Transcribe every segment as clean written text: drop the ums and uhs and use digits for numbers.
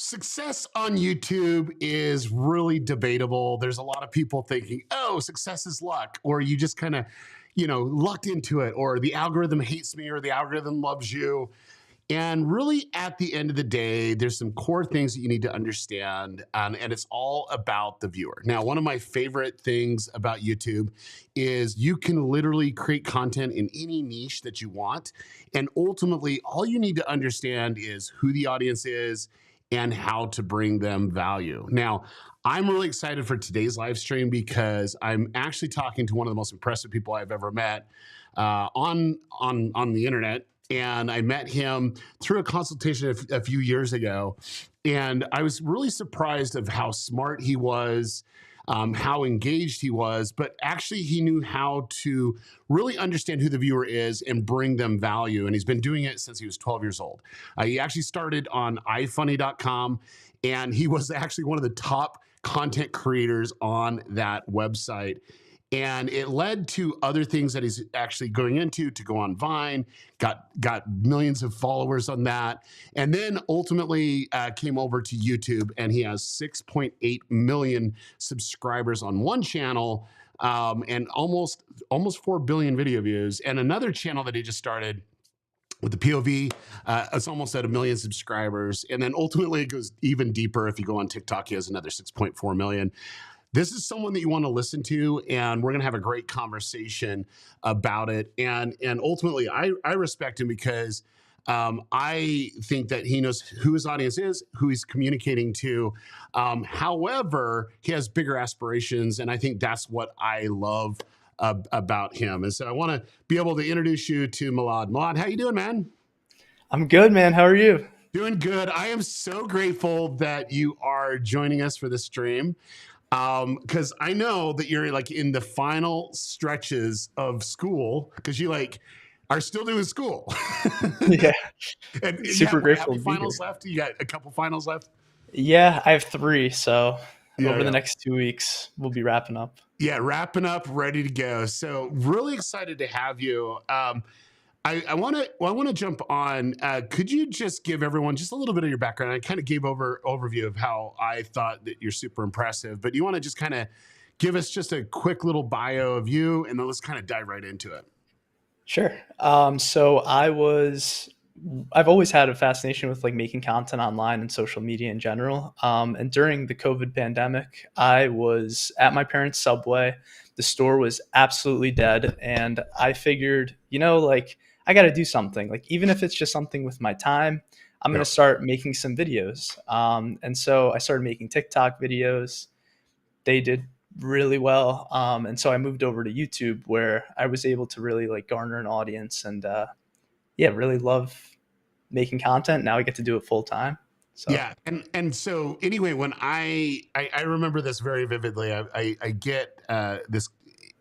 Success on YouTube is really debatable. There's a lot of people thinking, oh, success is luck, or you just kind of, lucked into it, or the algorithm hates me, or the algorithm loves you. And really, at the end of the day, there's some core things that you need to understand, and it's all about the viewer. Now, one of my favorite things about YouTube is you can literally create content in any niche that you want. And ultimately, all you need to understand is who the audience is and how to bring them value. Now, I'm really excited for today's live stream because I'm actually talking to one of the most impressive people I've ever met on the internet. And I met him through a consultation a few years ago. And I was really surprised of how smart he was, how engaged he was, but actually he knew how to really understand who the viewer is and bring them value. And he's been doing it since he was 12 years old. He actually started on ifunny.com, and he was actually one of the top content creators on that website. And it led to other things that he's actually going into, to go on Vine, got millions of followers on that, and then ultimately came over to YouTube, and he has 6.8 million subscribers on one channel, and almost 4 billion video views. And another channel that he just started with the POV, it's almost at 1 million subscribers. And then ultimately it goes even deeper. If you go on TikTok, he has another 6.4 million. This is someone that you want to listen to, and we're going to have a great conversation about it. And ultimately, I respect him because I think that he knows who his audience is, who he's communicating to. However, he has bigger aspirations, and I think that's what I love about him. And so I want to be able to introduce you to Milad. Milad, how you doing, man? I'm good, man. How are you? Doing good. I am so grateful that you are joining us for this stream. Because I know that you're like in the final stretches of school, because you are still doing school. Yeah, And you super have how grateful many to be finals here. left? You got a couple finals left? Yeah, I have 3, so Yeah, over the yeah. next 2 weeks, we'll be wrapping up. Yeah, wrapping up, ready to go. So really excited to have you. I want to jump on. Could you just give everyone just a little bit of your background? I kind of gave overview of how I thought that you're super impressive, but you want to just kind of give us just a quick little bio of you, and then let's kind of dive right into it. Sure. So I've always had a fascination with like making content online and social media in general. And during the COVID pandemic, I was at my parents' Subway. The store was absolutely dead, and I figured, like I got to do something. Like even if it's just something with my time, I'm gonna Yep. start making some videos. And so I started making TikTok videos. They did really well. And so I moved over to YouTube, where I was able to really like garner an audience and yeah, really love making content. Now I get to do it full time. So Yeah, and so anyway, when I remember this very vividly. I get this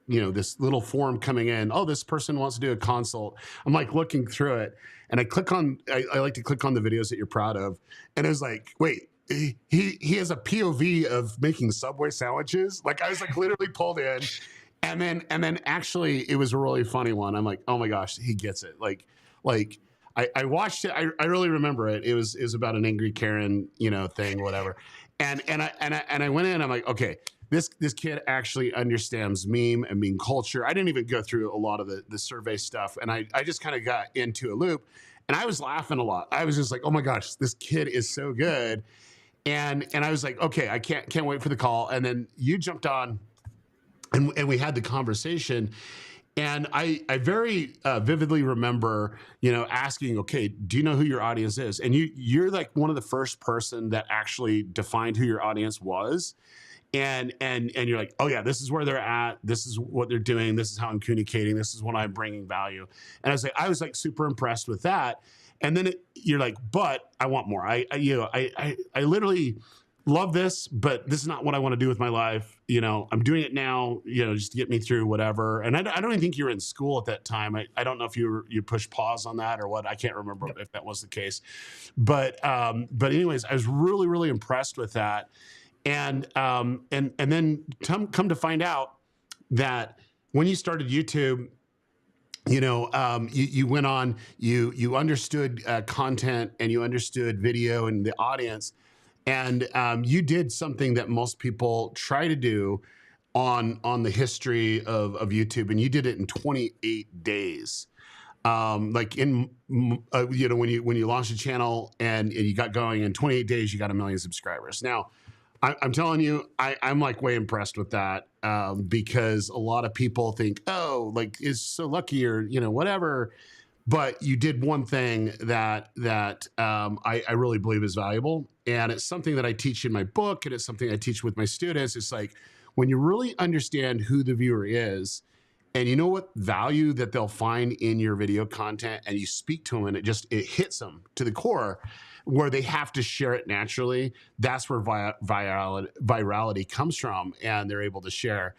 this little form coming in. Oh, this person wants to do a consult. I'm like looking through it, and I click on. I like to click on the videos that you're proud of, and it was like, wait. He has a POV of making Subway sandwiches. Like I was like literally pulled in, and then actually it was a really funny one. I'm like, oh my gosh, he gets it. Like I watched it. I really remember it. It was about an angry Karen, thing, whatever. And I went in. I'm like, okay, this kid actually understands meme and meme culture. I didn't even go through a lot of the survey stuff, and I just kind of got into a loop, and I was laughing a lot. I was just like, oh my gosh, this kid is so good. And I was like, okay, I can't wait for the call. And then you jumped on, and we had the conversation. And I very vividly remember, asking, okay, do you know who your audience is? And you're like one of the first person that actually defined who your audience was. And you're like, oh yeah, this is where they're at. This is what they're doing. This is how I'm communicating. This is what I'm bringing value. And I was like super impressed with that. And then you're like, but I want more. I literally love this, but this is not what I want to do with my life. I'm doing it now, just to get me through whatever. And I don't even think you were in school at that time. I don't know if you pushed pause on that or what. I can't remember if that was the case. But anyways, I was really, really impressed with that. And then come to find out that when you started YouTube, you went on, you understood content, and you understood video and the audience. And you did something that most people try to do on the history of YouTube, and you did it in 28 days. Like when you launched a channel and you got going in 28 days, you got 1 million subscribers. Now, I'm telling you, I'm like way impressed with that, because a lot of people think, oh, like is so lucky or whatever. But you did one thing that I really believe is valuable, and it's something that I teach in my book, and it's something I teach with my students. It's like when you really understand who the viewer is, and you know what value that they'll find in your video content, and you speak to them, and it hits them to the core, where they have to share it naturally. That's where virality comes from, and they're able to share.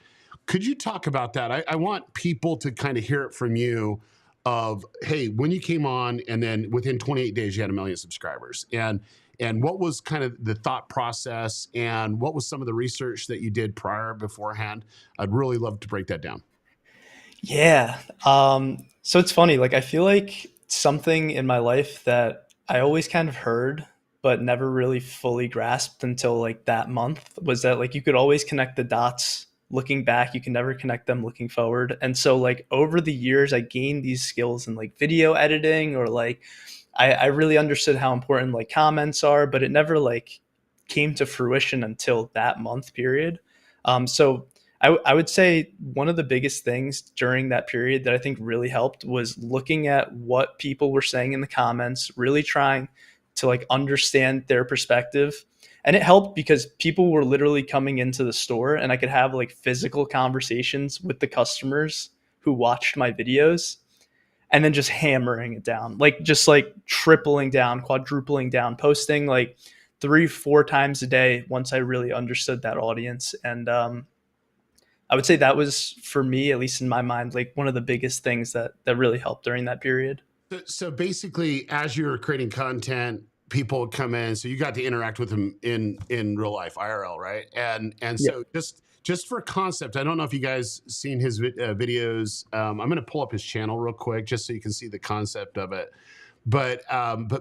Could you talk about that? I want people to kind of hear it from you of, hey, when you came on and then within 28 days you had 1 million subscribers, and what was kind of the thought process, and what was some of the research that you did beforehand. I'd really love to break that down. Yeah. So it's funny. Like, I feel like something in my life that I always kind of heard, but never really fully grasped until like that month was that like you could always connect the dots looking back. You can never connect them looking forward. And so, like, over the years, I gained these skills in like video editing, or like I really understood how important like comments are, but it never like came to fruition until that month period. So I would say one of the biggest things during that period that I think really helped was looking at what people were saying in the comments, really trying to like understand their perspective. And it helped because people were literally coming into the store, and I could have like physical conversations with the customers who watched my videos, and then just hammering it down, like just like tripling down, quadrupling down, posting like 3, 4 times a day once I really understood that audience. And I would say that was, for me, at least in my mind, like one of the biggest things that really helped during that period. So basically, as you're creating content, people would come in, so you got to interact with them in real life, IRL, right? And Yeah. so just for concept, I don't know if you guys seen his videos. I'm going to pull up his channel real quick just so you can see the concept of it. But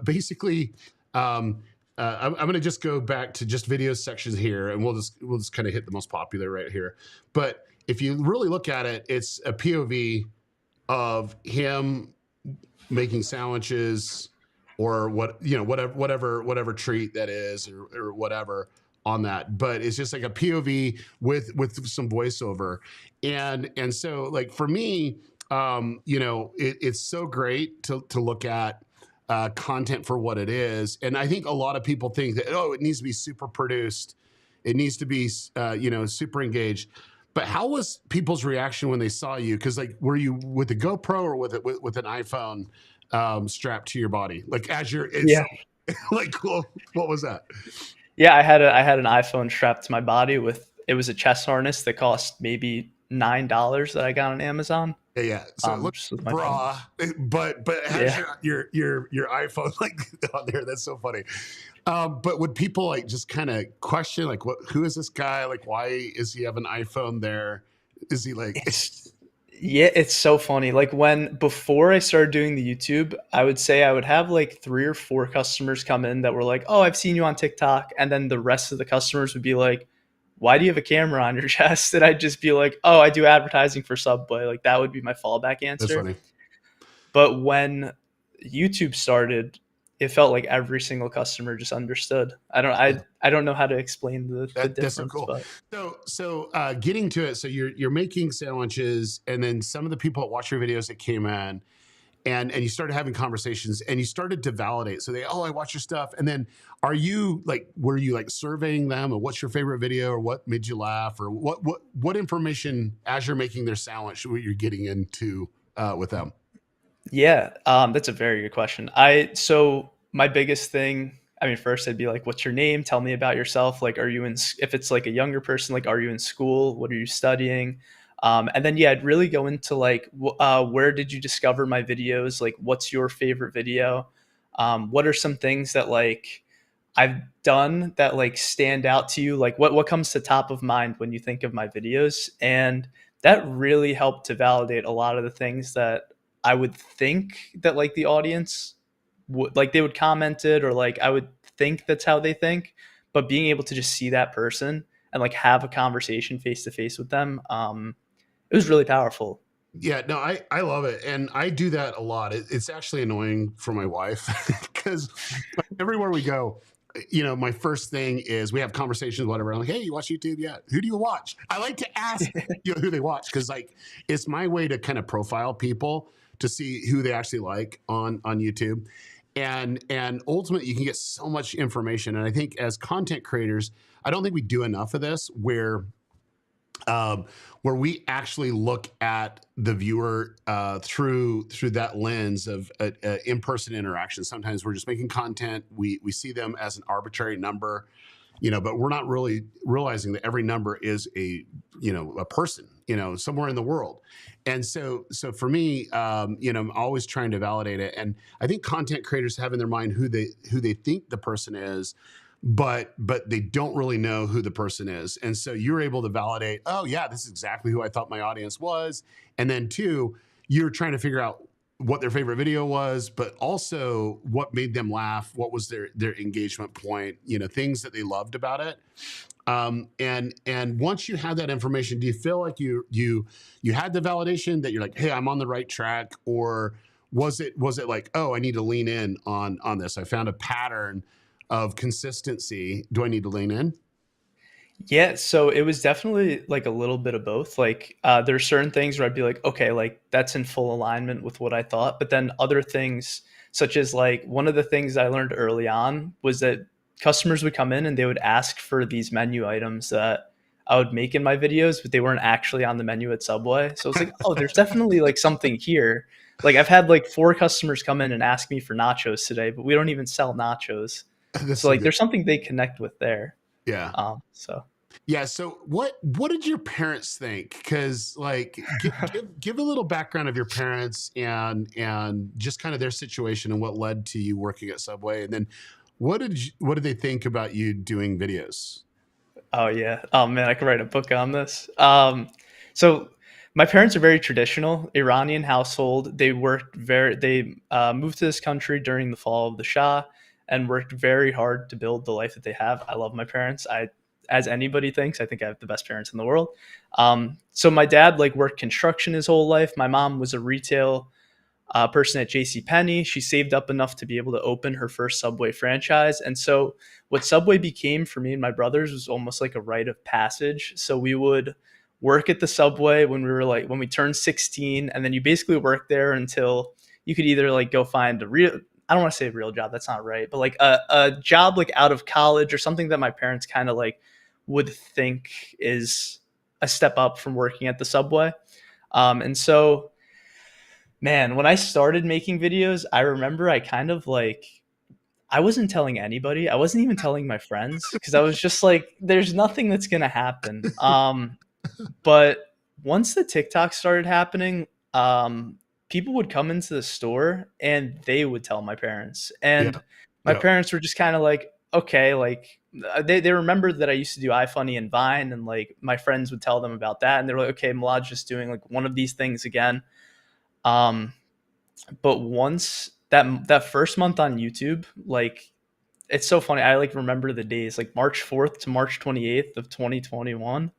basically, I'm going to just go back to just video sections here, and we'll just kind of hit the most popular right here. But if you really look at it, it's a POV of him making sandwiches, or whatever treat that is, or whatever on that. But it's just like a POV with some voiceover. And so, like, for me, it's so great to look at content for what it is. And I think a lot of people think that, oh, it needs to be super produced, it needs to be super engaged. But how was people's reaction when they saw you? Because, like, were you with a GoPro or with an iPhone strapped to your body, like as you're Yeah. like, what was that? Yeah, I had an iPhone strapped to my body with, it was a chest harness that cost maybe $9 that I got on Amazon. Yeah, yeah. So it looks Just with like my a phone. bra, but it has Yeah. your iPhone like on there. That's so funny. But would people like just kind of question, like, who is this guy? Like, why is he have an iPhone there? Is he like? It's Yeah, it's so funny. Like, when before I started doing the YouTube, I would say I would have like 3 or 4 customers come in that were like, "Oh, I've seen you on TikTok," and then the rest of the customers would be like, "Why do you have a camera on your chest?" And I'd just be like, "Oh, I do advertising for Subway." Like, that would be my fallback That's answer. funny. But when YouTube started, it felt like every single customer just understood. I don't know how to explain the That's so difference, cool. but So getting to it, so you're making sandwiches, and then some of the people that watch your videos that came in, and you started having conversations, and you started to validate. So I watch your stuff, and then were you like surveying them, or what's your favorite video, or what made you laugh, or what information as you're making their sandwich, what you're getting into with them? yeah, that's a very good question. So my biggest thing, I mean, first I'd be like, "What's your name? Tell me about yourself. Like, are you in? If it's like a younger person, like, are you in school? What are you studying?" And then, yeah, I'd really go into like, where did you discover my videos? Like, what's your favorite video? What are some things that like I've done that like stand out to you? Like, what comes to top of mind when you think of my videos? And that really helped to validate a lot of the things that I would think that like the audience would like, they would comment it, or like I would think that's how they think. but being able to just see that person and like have a conversation face to face with them, it was really powerful. Yeah, no, I love it. And I do that a lot. It's actually annoying for my wife because everywhere we go, my first thing is we have conversations, whatever. I'm like, hey, you watch YouTube yet? Who do you watch? I like to ask who they watch because like it's my way to kind of profile people to see who they actually like on YouTube. And ultimately you can get so much information. And I think as content creators, I don't think we do enough of this um, where we actually look at the viewer through that lens of in-person interaction. Sometimes we're just making content. We see them as an arbitrary number, but we're not really realizing that every number is a person, somewhere in the world. And so for me, I'm always trying to validate it. And I think content creators have in their mind who they think the person is, but they don't really know who the person is. And so you're able to validate, oh yeah, this is exactly who I thought my audience was. And then two, you're trying to figure out what their favorite video was, but also what made them laugh, what was their engagement point, things that they loved about it. And once you have that information, do you feel like you had the validation that you're like, hey, I'm on the right track? Or was it like, oh, I need to lean in on this. I found a pattern of consistency. Do I need to lean in? Yeah, so it was definitely like a little bit of both. Like, there are certain things where I'd be like, okay, like that's in full alignment with what I thought. But then other things, such as like one of the things I learned early on was that customers would come in and they would ask for these menu items that I would make in my videos, but they weren't actually on the menu at Subway. So I was like, oh, there's definitely like something here. Like I've had like 4 customers come in and ask me for nachos today, but we don't even sell nachos. That's So so like good. there's something they connect with there. Yeah. So Yeah. So what did your parents think? Because like give a little background of your parents and just kind of their situation and what led to you working at Subway, and then what did they think about you doing videos? oh yeah. Oh man, I could write a book on this. So my parents are very traditional Iranian household. They moved to this country during the fall of the Shah and worked very hard to build the life that they have. I love my parents. As anybody thinks, I think I have the best parents in the world. So my dad like worked construction his whole life. My mom was a retail person at J.C. Penney. She saved up enough to be able to open her first Subway franchise. And so what Subway became for me and my brothers was almost like a rite of passage. So we would work at the Subway when we turned 16, and then you basically work there until you could either like go find I don't want to say a real job, that's not right, but like a job like out of college or something that my parents kind of like would think is a step up from working at the Subway. And so man, when I started making videos, I remember I kind of like I wasn't telling anybody. I wasn't even telling my friends because I was just like, there's nothing that's gonna happen. But once the TikTok started happening, people would come into the store and they would tell my parents, Yeah. and my Yeah. parents were just kind of like, okay, like they remembered that I used to do iFunny and Vine, and like my friends would tell them about that, and they were like, okay, Milad's just doing like one of these things again. Um, but once that first month on YouTube, like it's so funny. I like remember the days like March 4th to March 28th of 2021.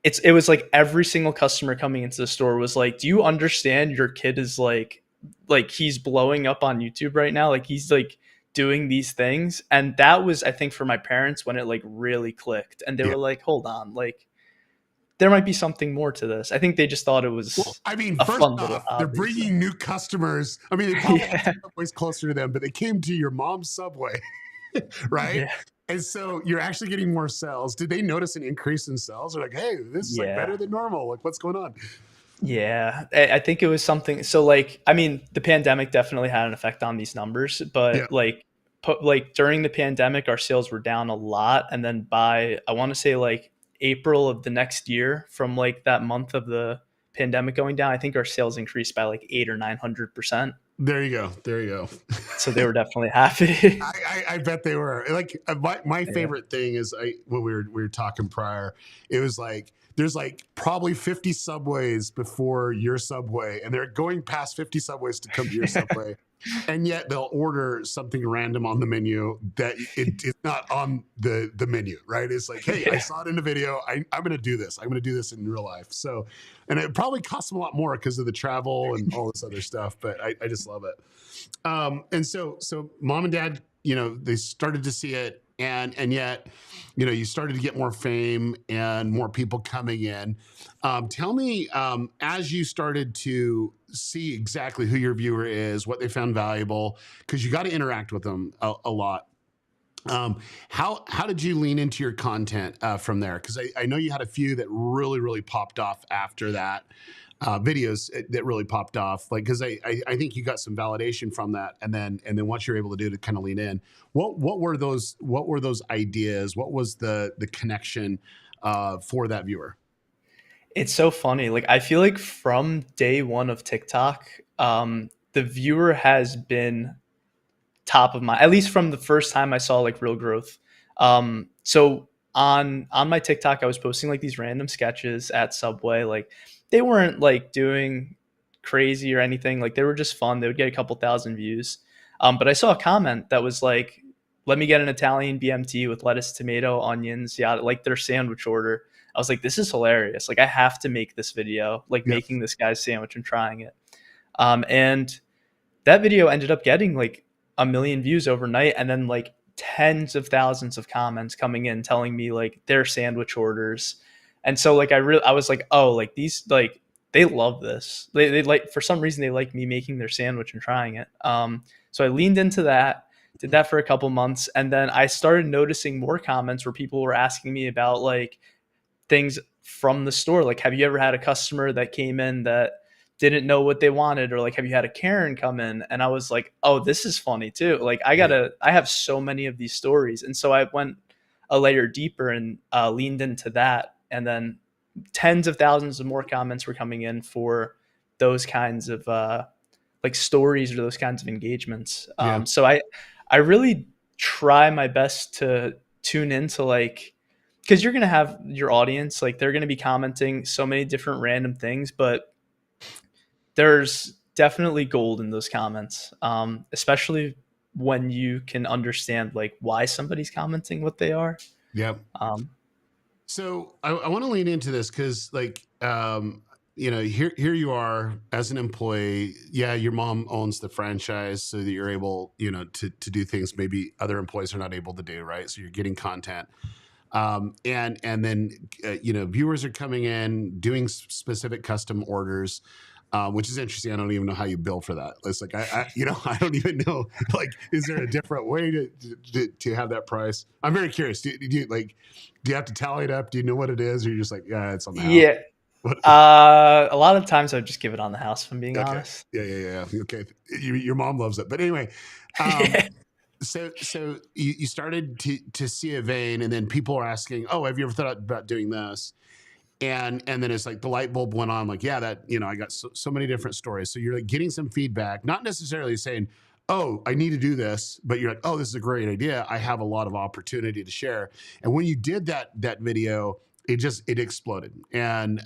It was like every single customer coming into the store was like, "Do you understand your kid is like he's blowing up on YouTube right now? Like he's like doing these things." And that was I think for my parents when it like really clicked and they Yeah. were like, "Hold on, like there might be something more to this." I think they just thought it Well, was I mean, a first fun little off, they're hobby. So bringing new customers. I mean, they probably had yeah. Subways closer to them, but they came to your mom's Subway, right? Yeah. And so you're actually getting more sales. Did they notice an increase in sales? They're like, hey, this is like better Yeah. than normal. Like, what's going on? Yeah. I think it was something. So, like, I mean, the pandemic definitely had an effect on these numbers, Yeah. but like during the pandemic, our sales were down a lot. And then by, I want to say like April of the next year, from like that month of the pandemic going down, I think our sales increased by like 8 or 900%. There you go. There you go. So they were definitely happy. I bet they were like my Yeah. favorite thing is when we were talking prior, it was like there's like probably 50 subways before your subway, and they're going past 50 subways to come to your subway. and yet they'll order something random on the menu that it's not on the menu, right? It's like, hey, I Yeah. saw it in the video. I'm going to do this. I'm going to do this in real life. So, and it probably costs them a lot more because of the travel and all this other stuff, but I just love it. And so mom and dad, they started to see it, and yet, you started to get more fame and more people coming in. Tell me, as you started to see exactly who your viewer is, what they found valuable, because you got to interact with them a lot. How did you lean into your content from there? Because I know you had a few that really popped off after that. Videos that really popped off, like, because I think you got some validation from that, and then what you're able to do to kind of lean in. What were those ideas? What was the connection for that viewer? It's so funny. Like I feel like from day one of TikTok, the viewer has been top of mind, at least from the first time I saw like real growth. So on my TikTok, I was posting like these random sketches at Subway. Like they weren't like doing crazy or anything. Like they were just fun. They would get a couple thousand views. But I saw a comment that was like, "Let me get an Italian BMT with lettuce, tomato, onions, yeah, like their sandwich order." I was like, "This is hilarious! Like I have to make this video, like Yeah, making this guy's sandwich and trying it." And that video ended up getting like a million views overnight, and then like tens of thousands of comments coming in telling me like their sandwich orders. And so like I was like, oh, like these, like they love this. They like, for some reason they like me making their sandwich and trying it. So I leaned into that, did that for a couple months, and then I started noticing more comments where people were asking me about like things from the store. Like, have you ever had a customer that came in that didn't know what they wanted? Or like, have you had a Karen come in? And I was like, oh, this is funny too. Like, yeah, I have so many of these stories. And so I went a layer deeper and leaned into that. And then tens of thousands of more comments were coming in for those kinds of like stories or those kinds of engagements. yeah, I really try my best to tune into like, because you're going to have your audience, like they're going to be commenting so many different random things, but there's definitely gold in those comments, especially when you can understand like why somebody's commenting what they are. yeah. um, So I want to lean into this because, like, here you are as an employee. Yeah, your mom owns the franchise, so that you're able, to do things maybe other employees are not able to do, right? So you're getting content, and then viewers are coming in doing specific custom orders. Which is interesting. I don't even know how you bill for that. It's like I don't even know. Like, is there a different way to have that price? I'm very curious. Do you have to tally it up? Do you know what it is, or you're just like, yeah, it's on the house? yeah. What? A lot of times I would just give it on the house, if I'm being Okay. honest. Yeah. Okay. Your mom loves it, but anyway, um, Yeah. so you started to see a vein, and then people are asking, oh, have you ever thought about doing this? And then it's like the light bulb went on, like, yeah, that, I got so many different stories. So you're like getting some feedback, not necessarily saying, oh, I need to do this, but you're like, oh, this is a great idea. I have a lot of opportunity to share. And when you did that video, it exploded. And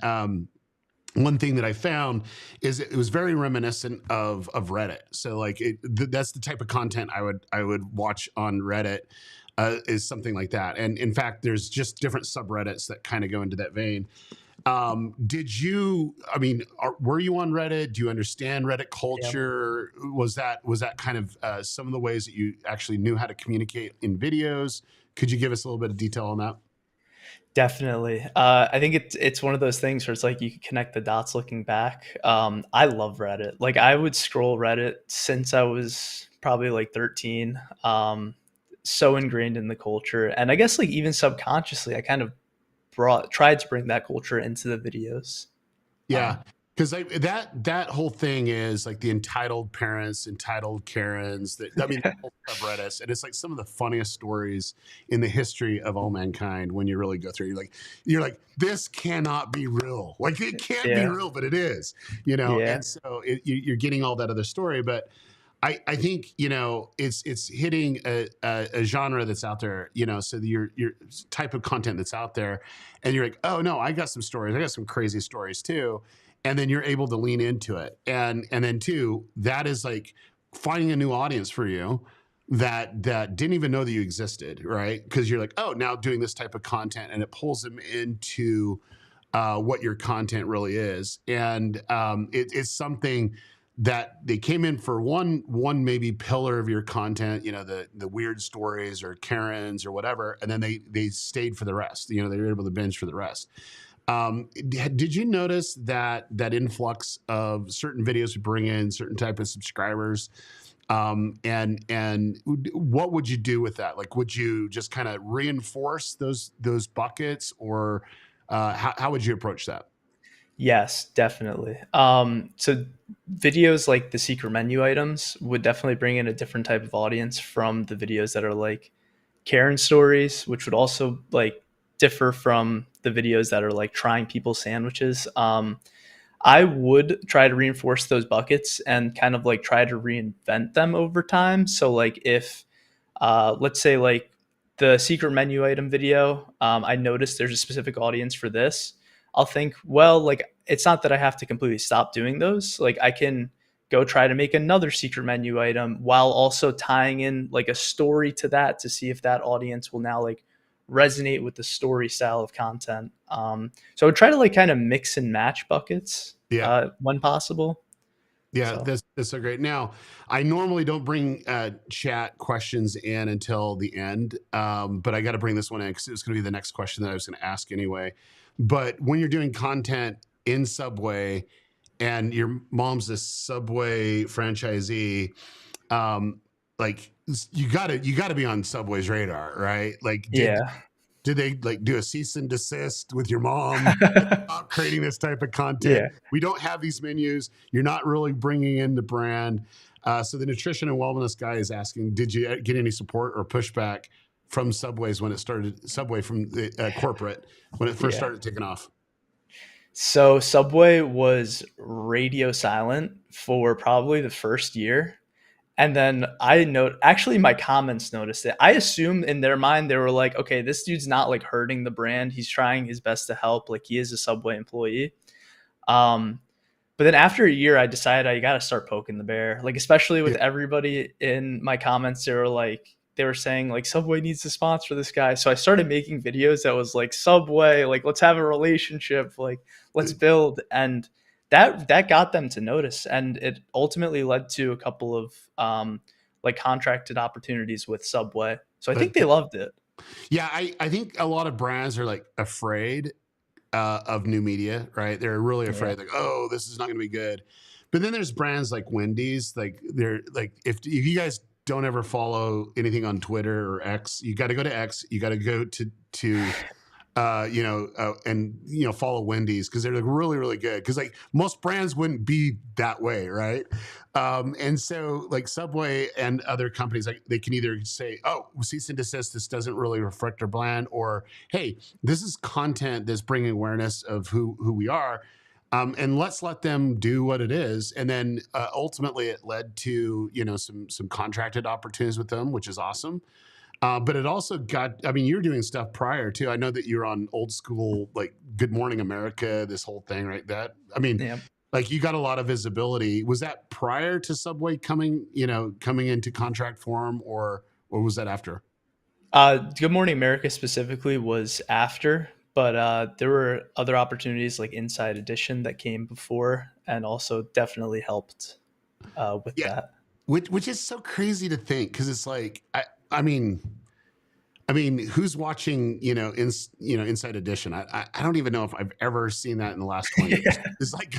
one thing that I found is it was very reminiscent of Reddit. So like that's the type of content I would watch on Reddit, is something like that. And in fact, there's just different subreddits that kind of go into that vein. Did you? I mean, were you on Reddit? Do you understand Reddit Yep. culture? Was that kind of some of the ways that you actually knew how to communicate in videos? Could you give us a little bit of detail on that? Definitely. I think it's one of those things where it's like you can connect the dots looking back. I love Reddit. Like I would scroll Reddit since I was probably like 13. So ingrained in the culture, and I guess like even subconsciously, I kind of tried to bring that culture into the videos. Yeah, Um, because that whole thing is like the entitled parents, entitled Karens. That I mean, the whole subreddits, and it's like some of the funniest stories in the history of all mankind. When you really go through, you're like, this cannot be real. Like it can't be yeah, real, but it is. yeah, And so you're getting all that other story, but I think it's hitting a genre that's out there, so your type of content that's out there, and you're like, oh no, I got some stories, I got some crazy stories too, and then you're able to lean into it, and then two, that is like finding a new audience for you that didn't even know that you existed, right? Because you're like, oh, now doing this type of content, and it pulls them into what your content really is, and it's something that they came in for one maybe pillar of your content, the weird stories or Karens or whatever, and then they stayed for the rest. They were able to binge for the rest. Did you notice that influx of certain videos would bring in certain type of subscribers? And what would you do with that? Like, would you just kind of reinforce those buckets, or how would you approach that? Yes, definitely. So videos like the secret menu items would definitely bring in a different type of audience from the videos that are like Karen stories, which would also like differ from the videos that are like trying people's sandwiches. I would try to reinforce those buckets and kind of like try to reinvent them over time. So like if let's say like the secret menu item video, I noticed there's a specific audience for this. I'll think, well, like it's not that I have to completely stop doing those. Like I can go try to make another secret menu item while also tying in like a story to that to see if that audience will now like resonate with the story style of content. So I would try to like kind of mix and match buckets Yeah. when possible. Yeah, So that's so great. Now, I normally don't bring chat questions in until the end, but I got to bring this one in because it was going to be the next question that I was going to ask anyway. But when you're doing content in Subway and your mom's a Subway franchisee, um, like you gotta be on Subway's radar, right? Like, did yeah. did they like do a cease and desist with your mom? Creating this type of content. Yeah. We don't have these menus. You're not really bringing in the brand. So the nutrition and wellness guy is asking, did you get any support or pushback from Subway's when it started? Subway from the corporate when it first Yeah. started taking off. So Subway was radio silent for probably the first year. And then I note actually my comments noticed it. I assume in their mind they were like, okay, this dude's not like hurting the brand. He's trying his best to help. Like he is a Subway employee. Um, but then after a year, I decided I got to start poking the bear. Like especially with Yeah, everybody in my comments, they were saying like Subway needs to sponsor this guy. So I started making videos that was like Subway, like let's have a relationship, like let's build, and that got them to notice, and it ultimately led to a couple of like contracted opportunities with Subway. So I think they but loved it. yeah, I think a lot of brands are like afraid of new media, right? They're really Yeah. afraid, like, oh, this is not going to be good. But then there's brands like Wendy's, like they're like, if you guys don't ever follow anything on Twitter or X, you got to go to X. You got to go to and follow Wendy's because they're like really really good. Because like most brands wouldn't be that way, right? And so like Subway and other companies, like they can either say, oh, cease and desist, this doesn't really reflect our brand, or hey, this is content that's bringing awareness of who we are. And let's let them do what it is, and then ultimately it led to some contracted opportunities with them, which is awesome. But it also got, I mean, you're doing stuff prior too. I know that you're on old school, like Good Morning America, this whole thing, right? I mean, Yeah. like you got a lot of visibility. Was that prior to Subway coming into contract form, or was that after? Good Morning America specifically was after, but there were other opportunities like Inside Edition that came before and also definitely helped with Yeah. that. Which is so crazy to think because it's like, I mean, who's watching, Inside Edition? I don't even know if I've ever seen that in the last 20 years. It's like,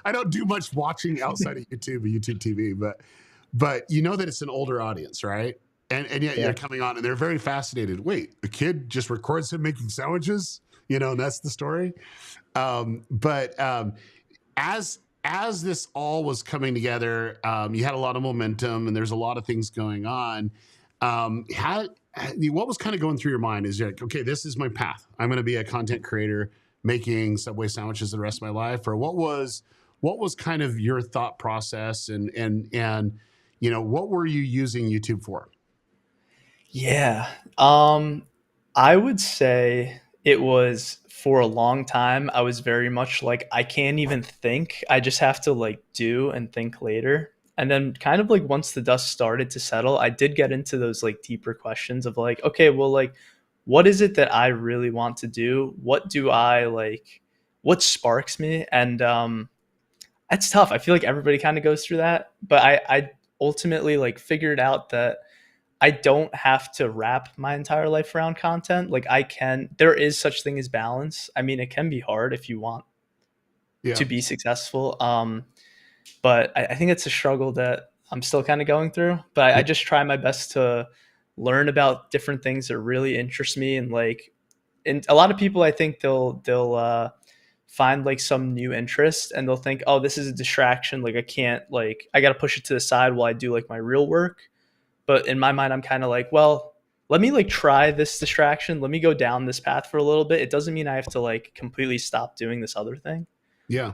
I don't do much watching outside of YouTube TV, but you know that it's an older audience, right? And yet Yeah. you're coming on and they're very fascinated. Wait, the kid just records him making sandwiches, and that's the story. But as this all was coming together, you had a lot of momentum and there's a lot of things going on. How what was kind of going through your mind? Is you're like, okay, this is my path. I'm going to be a content creator making Subway sandwiches the rest of my life, or what was kind of your thought process, and what were you using YouTube for? Yeah. I would say it was for a long time. I was very much like, I can't even think. I just have to like do and think later. And then kind of like once the dust started to settle, I did get into those like deeper questions of like, okay, well, like, what is it that I really want to do? What do I like? What sparks me? And that's tough. I feel like everybody kind of goes through that, but I ultimately like figured out that I don't have to wrap my entire life around content. Like I can, there is such thing as balance. I mean, it can be hard if you want Yeah. to be successful. But I think it's a struggle that I'm still kind of going through. But I just try my best to learn about different things that really interest me, and like, and a lot of people, I think they'll find like some new interest and they'll think, oh, this is a distraction. Like I can't, like I got to push it to the side while I do like my real work. But in my mind, I'm kind of like, well, let me like try this distraction. Let me go down this path for a little bit. It doesn't mean I have to like completely stop doing this other thing. Yeah.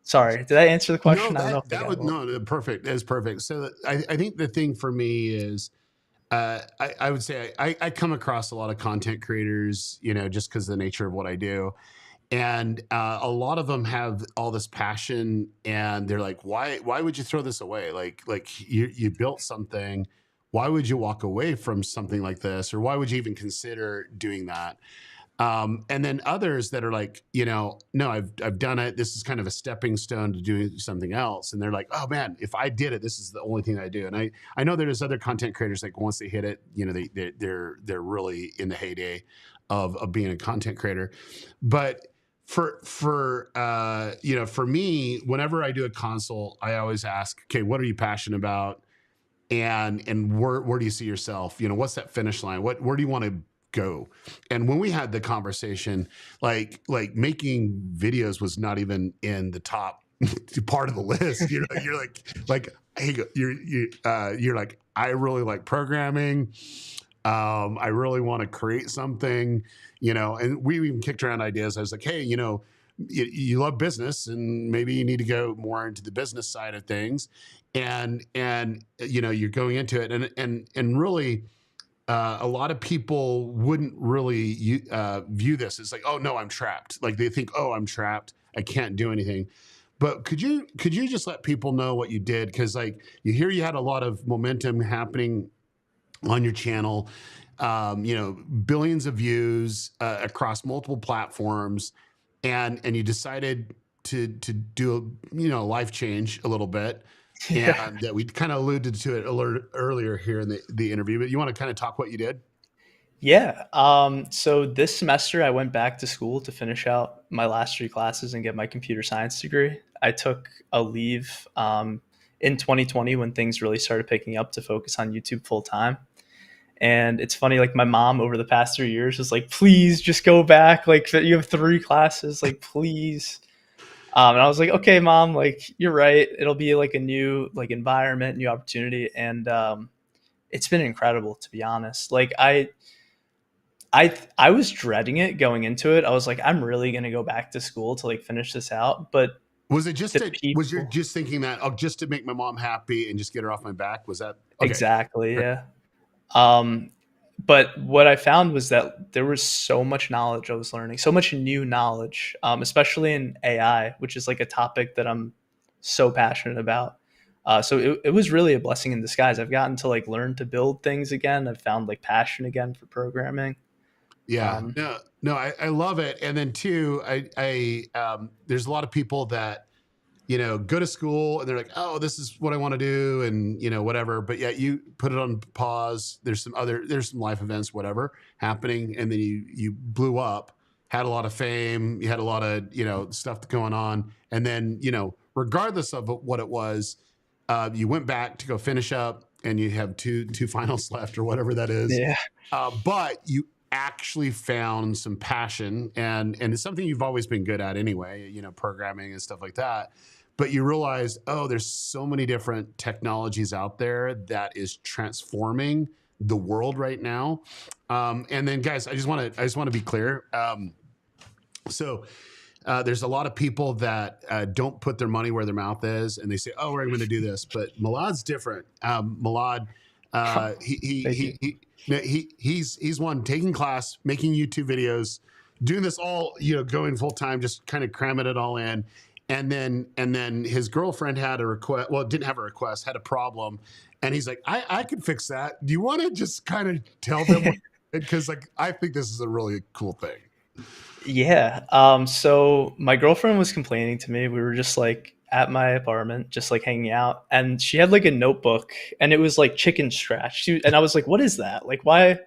Sorry, did I answer the No, question? I don't know if I that got would a little. no perfect. That is perfect. So I think the thing for me is I would say I come across a lot of content creators, you know, just because of the nature of what I do. And a lot of them have all this passion and they're like, why would you throw this away? Like you built something. Why would you walk away from something like this? Or why would you even consider doing that? And then others that are like, you know, no, I've done it. This is kind of a stepping stone to do something else. And they're like, oh man, if I did it, this is the only thing I do. And I know there's other content creators like once they hit it, you know, they're really in the heyday of being a content creator. But you know, for me, whenever I do a consult, I always ask, okay, what are you passionate about? And where do you see yourself? You know, what's that finish line? Where do you want to go? And when we had the conversation, like making videos was not even in the top part of the list. You're like hey, you're like, I really like programming. I really want to create something, you know, and we even kicked around ideas. I was like, hey, you know, you love business and maybe you need to go more into the business side of things. And you know, you're going into it and really a lot of people wouldn't really view this as like, oh no, I'm trapped. Like they think, oh, I'm trapped. I can't do anything. But could you just let people know what you did? Because like you hear you had a lot of momentum happening on your channel, you know, billions of views across multiple platforms, and you decided to do a, you know, life change a little bit, Yeah. and that we kind of alluded to it earlier here in the interview. But you want to kind of talk what you did? Yeah. So this semester I went back to school to finish out my last three classes and get my computer science degree. I took a leave in 2020 when things really started picking up to focus on YouTube full time. And it's funny, like my mom over the past 3 years was like, please just go back. Like you have three classes, like please. And I was like, okay, mom, like you're right. It'll be like a new like environment, new opportunity. And it's been incredible to be honest. Like I was dreading it going into it. I was like, I'm really gonna go back to school to like finish this out. But Was it the was you people just thinking that, oh, just to make my mom happy and just get her off my back? Was that okay? exactly, yeah. Um, but what I found was that there was so much knowledge I was learning, so much new knowledge, especially in AI, which is like a topic that I'm so passionate about. So it was really a blessing in disguise. I've gotten to like learn to build things again. I've found like passion again for programming. Yeah, Um, no, I love it. And then two, there's a lot of people that, you know, go to school and they're like, oh, this is what I want to do, and you know, whatever. But yet you put it on pause. There's some life events, whatever, happening, and then you blew up, had a lot of fame, you had a lot of, you know, stuff going on, and then, you know, regardless of what it was, you went back to go finish up, and you have two finals left or whatever that is. yeah, But you actually found some passion, and it's something you've always been good at anyway, you know, programming and stuff like that. But you realize, oh, there's so many different technologies out there that is transforming the world right now. And then guys, I just want to be clear. So there's a lot of people that don't put their money where their mouth is, and they say, "Oh, we're going to do this." But Milad's different. Milad, uh, he, he thank you. he he he's one taking class, making YouTube videos, doing this all, going full time, just kind of cramming it all in. And then his girlfriend had a request. Well, didn't have a request, had a problem. And he's like, I can fix that. Do you want to just kind of tell them what? Because like, I think this is a really cool thing. Yeah. So my girlfriend was complaining to me. We were just like at my apartment, just like hanging out, and she had like a notebook, and it was like chicken scratch. And I was like, "What is that? Like, why?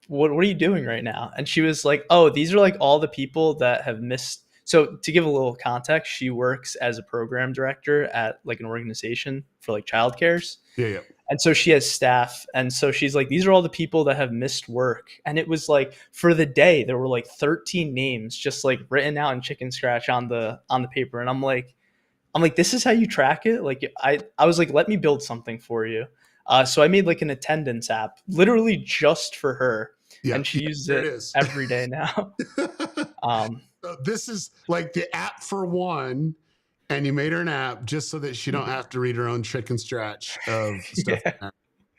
What are you doing right now?" And she was like, "Oh, these are like all the people that have missed." So to give a little context, she works as a program director at like an organization for like childcares. Yeah, yeah. And so she has staff. And so she's like, these are all the people that have missed work. And it was like for the day, there were like 13 names just like written out in chicken scratch on the paper. And I'm like, this is how you track it? Like I was like, let me build something for you. So I made like an attendance app literally just for her. Yeah, And she yeah, uses there it it is. every day now. Um, So this is like the app for one, and you made her an app just so that she don't have to read her own chicken scratch of stuff. yeah.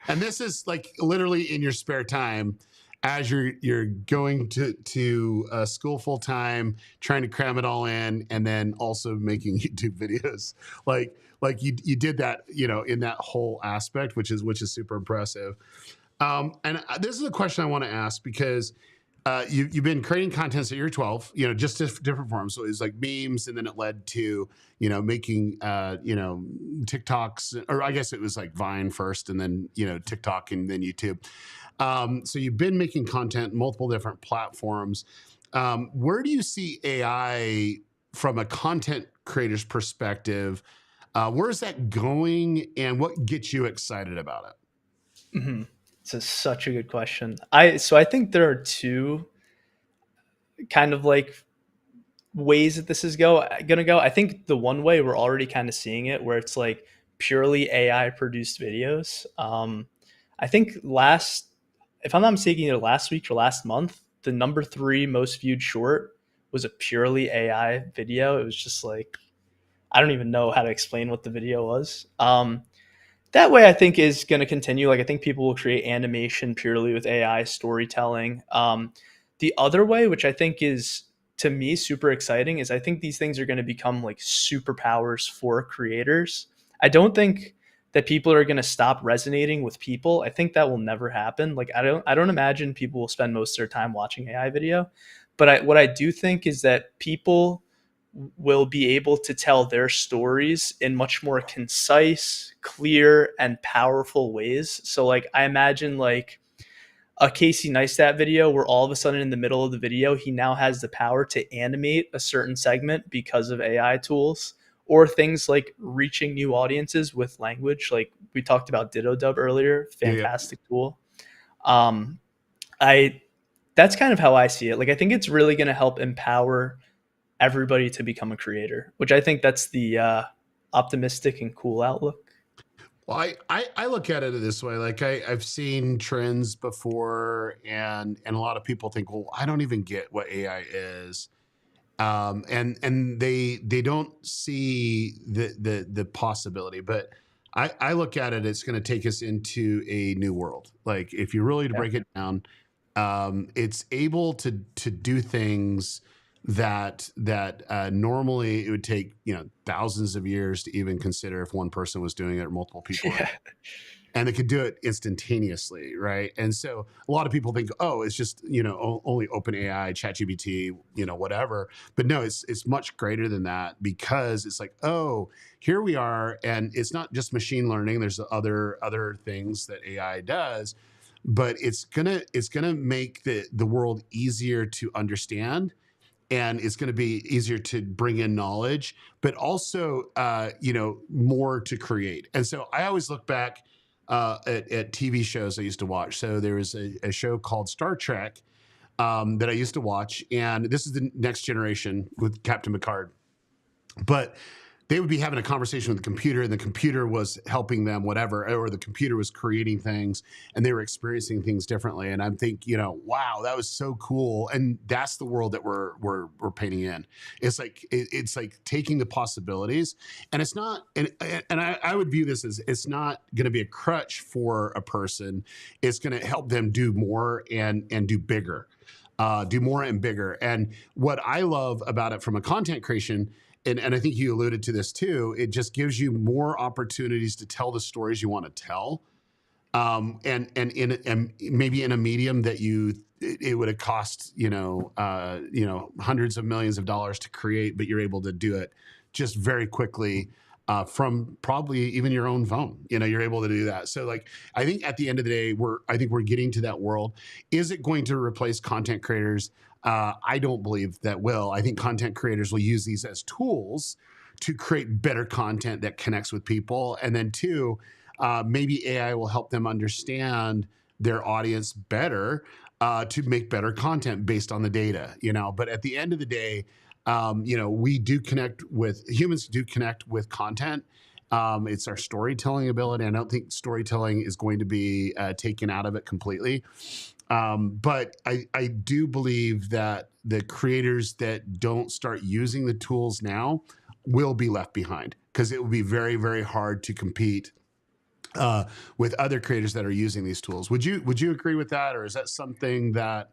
And this is like literally in your spare time as you're going to school full time, trying to cram it all in, and then also making YouTube videos. Like you did that, in that whole aspect, which is super impressive. And this is a question I want to ask because you've been creating content since you're 12, just different forms. So it's like memes, and then it led to, making, TikToks, or I guess it was like Vine first, and then, TikTok, and then YouTube. So you've been making content, multiple different platforms. Where do you see AI from a content creator's perspective? Where is that going, and what gets you excited about it? Mhm. It's such a good question. I think there are two kind of like ways that this is gonna go. I think the one way we're already kind of seeing it, where it's like purely AI produced videos. I think if I'm not mistaken, either last week or last month, the number three most viewed short was a purely AI video. It was just like I don't even know how to explain what the video was. That way I think is going to continue. Like I think people will create animation purely with AI storytelling. The other way, which I think is to me super exciting, is I think these things are going to become like superpowers for creators. I don't think that people are going to stop resonating with people. I think that will never happen. Like I don't imagine people will spend most of their time watching AI video. But what I do think is that people will be able to tell their stories in much more concise, clear, and powerful ways. So like I imagine like a Casey Neistat video where all of a sudden in the middle of the video he now has the power to animate a certain segment because of AI tools, or things like reaching new audiences with language. Like we talked about Ditto Dub earlier, Yeah, yeah. fantastic tool. Um, I That's kind of how I see it. Like I think it's really going to help empower everybody to become a creator, which I think that's the optimistic and cool outlook. Well, I look at it this way. Like I've seen trends before, and a lot of people think, well, I don't even get what AI is. And they don't see the possibility. But I look at it, it's going to take us into a new world. Like if you really to Yeah. break it down, it's able to do things that normally it would take thousands of years to even consider if one person was doing it or multiple people, Yeah. and they could do it instantaneously, right? And so a lot of people think, oh, it's just only OpenAI, ChatGPT, whatever. But no, it's much greater than that, because it's like, oh, here we are, and it's not just machine learning. There's other things that AI does, but it's gonna make the world easier to understand, and it's going to be easier to bring in knowledge, but also more to create. And so I always look back at TV shows I used to watch. So there was a show called Star Trek that I used to watch, and this is the Next Generation with Captain Picard. But they would be having a conversation with the computer, and the computer was helping them, whatever, or the computer was creating things, and they were experiencing things differently. And I'm thinking, wow, that was so cool. And that's the world that we're painting in. It's like taking the possibilities, and it's not, and I would view this as, it's not going to be a crutch for a person. It's going to help them do more and do bigger. do more and bigger. And what I love about it from a content creation, and I think you alluded to this too, it just gives you more opportunities to tell the stories you want to tell. And maybe in a medium that it would have cost hundreds of millions of dollars to create, but you're able to do it just very quickly from probably even your own phone. You're able to do that. So like, I think at the end of the day, I think we're getting to that world. Is it going to replace content creators? I don't believe that will. I think content creators will use these as tools to create better content that connects with people. And then two, maybe AI will help them understand their audience better to make better content based on the data. But at the end of the day, humans do connect with content. It's our storytelling ability. I don't think storytelling is going to be taken out of it completely. But I do believe that the creators that don't start using the tools now will be left behind, because it will be very, very hard to compete with other creators that are using these tools. Would you agree with that, or is that something that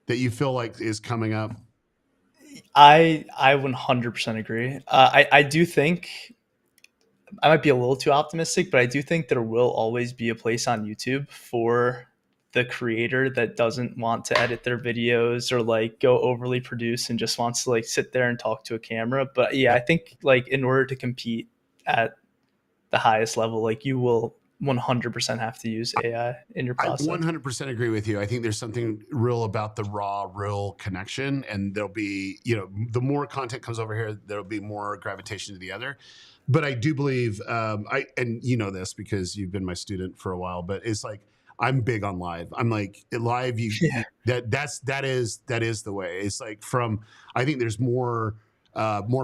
you feel like is coming up? I 100% agree. I do think I might be a little too optimistic, but I do think there will always be a place on YouTube for the creator that doesn't want to edit their videos or like go overly produce and just wants to like sit there and talk to a camera. But yeah, I think like in order to compete at the highest level, like you will 100% have to use AI in your I process. 100% agree with you. I think there's something real about the raw, real connection, and there'll be, the more content comes over here, there'll be more gravitation to the other. But I do believe, and you know this because you've been my student for a while, but it's like I'm big on live. I'm like live. Yeah. That is the way. It's like I think there's more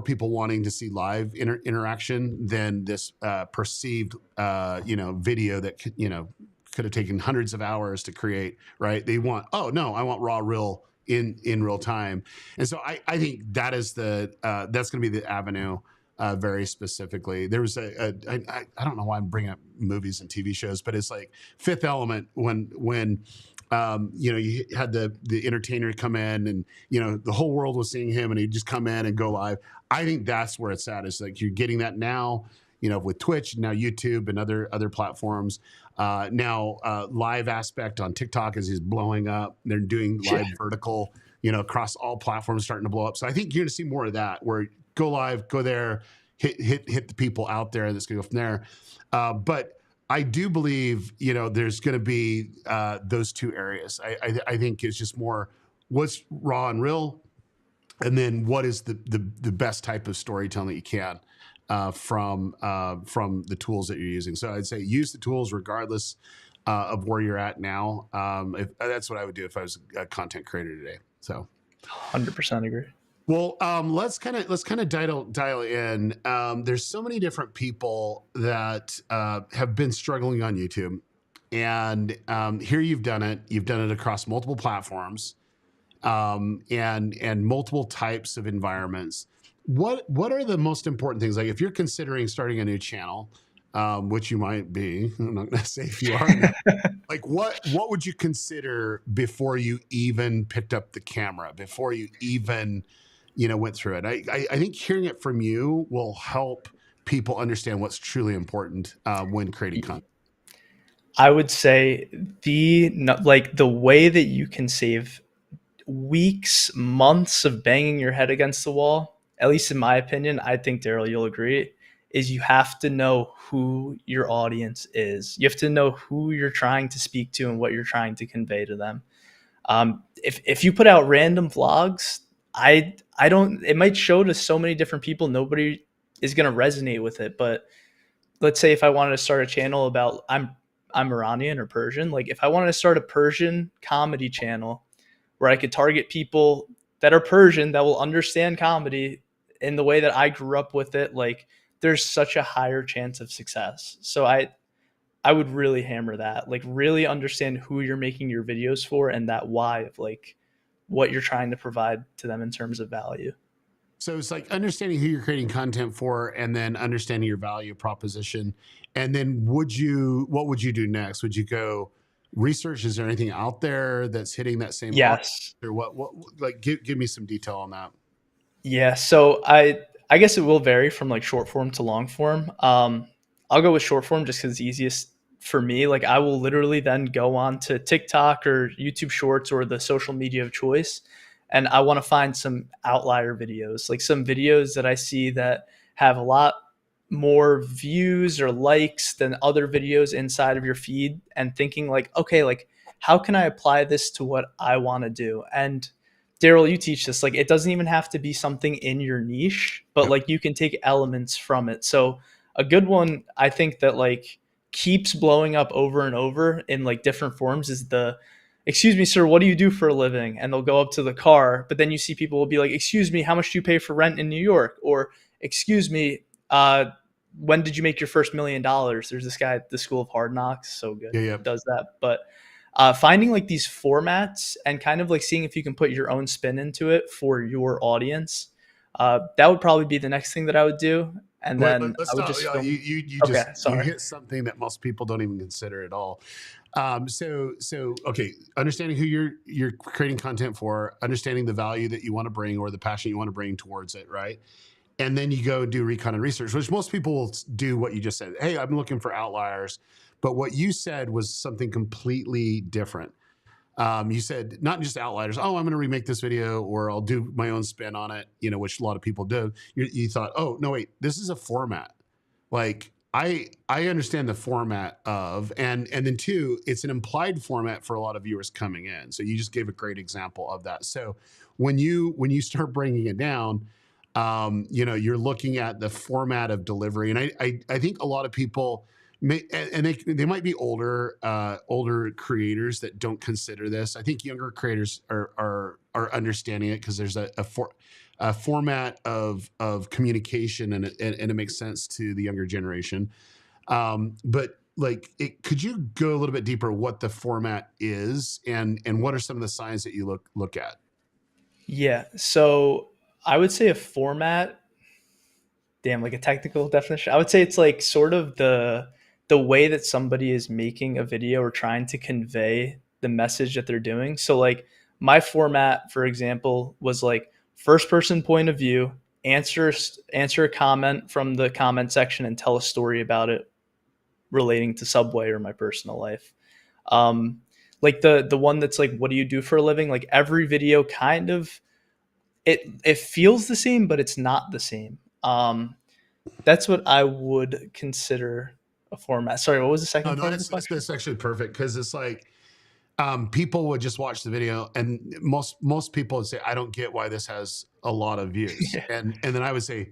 people wanting to see live interaction than this perceived, video that could have taken hundreds of hours to create. Right? They want, oh no, I want raw, real in real time, and so I think that's going to be the avenue. Very specifically, there was I don't know why I'm bringing up movies and TV shows, but it's like Fifth Element when you had the entertainer come in, and the whole world was seeing him, and he'd just come in and go live. I think that's where it's at. It's like you're getting that now, with Twitch, now YouTube, and other platforms. Now live aspect on TikTok is blowing up. They're doing live vertical, across all platforms, starting to blow up. So I think you're going to see more of that, where go live, go there, hit the people out there, and it's going to go from there. But I do believe, there's going to be those two areas. I think it's just more what's raw and real, and then what is the best type of storytelling that you can from the tools that you're using. So I'd say use the tools regardless of where you're at now. That's what I would do if I was a content creator today. So 100% agree. Well, let's kind of dial in. There's so many different people that have been struggling on YouTube, and here you've done it. You've done it across multiple platforms, and multiple types of environments. What are the most important things? Like if you're considering starting a new channel, which you might be, I'm not going to say if you are. Like what would you consider before you even picked up the camera? Before you even went through it. I think hearing it from you will help people understand what's truly important when creating content. I would say the way that you can save weeks, months of banging your head against the wall, at least in my opinion, I think Daryl, you'll agree, is you have to know who your audience is. You have to know who you're trying to speak to and what you're trying to convey to them. If you put out random vlogs, I don't, it might show to so many different people. Nobody is going to resonate with it. But let's say if I wanted to start a channel about, I'm Iranian or Persian. Like if I wanted to start a Persian comedy channel where I could target people that are Persian that will understand comedy in the way that I grew up with it, like there's such a higher chance of success. So I would really hammer that, like really understand who you're making your videos for and that why of like what you're trying to provide to them in terms of value. So it's like understanding who you're creating content for, and then understanding your value proposition. And then what would you do next? Would you go research? Is there anything out there that's hitting that same audience, Yes. or what like give me some detail on that. Yeah, so I guess it will vary from like short form to long form. I'll go with short form just because it's easiest for me. Like I will literally then go on to TikTok or YouTube Shorts or the social media of choice, and I want to find some outlier videos, like some videos that I see that have a lot more views or likes than other videos inside of your feed, and thinking like, okay, like how can I apply this to what I want to do? And Daryl, you teach this. Like, it doesn't even have to be something in your niche, but Yep. like you can take elements from it. So, a good one, I think that like keeps blowing up over and over in like different forms is the, excuse me, sir, what do you do for a living? And they'll go up to the car, but then you see people will be like, excuse me, how much do you pay for rent in New York? Or, excuse me, when did you make your first $1 million? There's this guy at the School of Hard Knocks, so good, Yeah, yeah. does that. But finding like these formats and kind of like seeing if you can put your own spin into it for your audience. That would probably be the next thing that I would do. And then Let's I would stop. just Yeah, film. you Okay, just you sorry. hit something that most people don't even consider at all. Okay, understanding who you're creating content for, understanding the value that you want to bring or the passion you want to bring towards it, right? And then you go do recon and research, which most people will do what you just said. Hey, I'm looking for outliers, but what you said was something completely different. You said not just outliers. Oh, I'm going to remake this video, or I'll do my own spin on it. Which a lot of people do. You thought, oh no, wait, this is a format. Like I understand the format of, and then two, it's an implied format for a lot of viewers coming in. So you just gave a great example of that. So when you start bringing it down, you're looking at the format of delivery, and I think a lot of people and they might be older creators that don't consider this. I think younger creators are understanding it because there's a format of communication, and it makes sense to the younger generation. But like, could you go a little bit deeper what the format is, and what are some of the signs that you look at? Yeah. So I would say a format, damn, like a technical definition. I would say it's like sort of the way that somebody is making a video or trying to convey the message that they're doing. So like my format, for example, was like first person point of view, answer a comment from the comment section and tell a story about it relating to Subway or my personal life. Um, like the one that's like, what do you do for a living? Like every video kind of it feels the same, but it's not the same. That's what I would consider a format. Sorry, what was the Oh second no, part of the that's question? actually perfect, because it's like, people would just watch the video, and most people would say, I don't get why this has a lot of views, Yeah. and then I would say,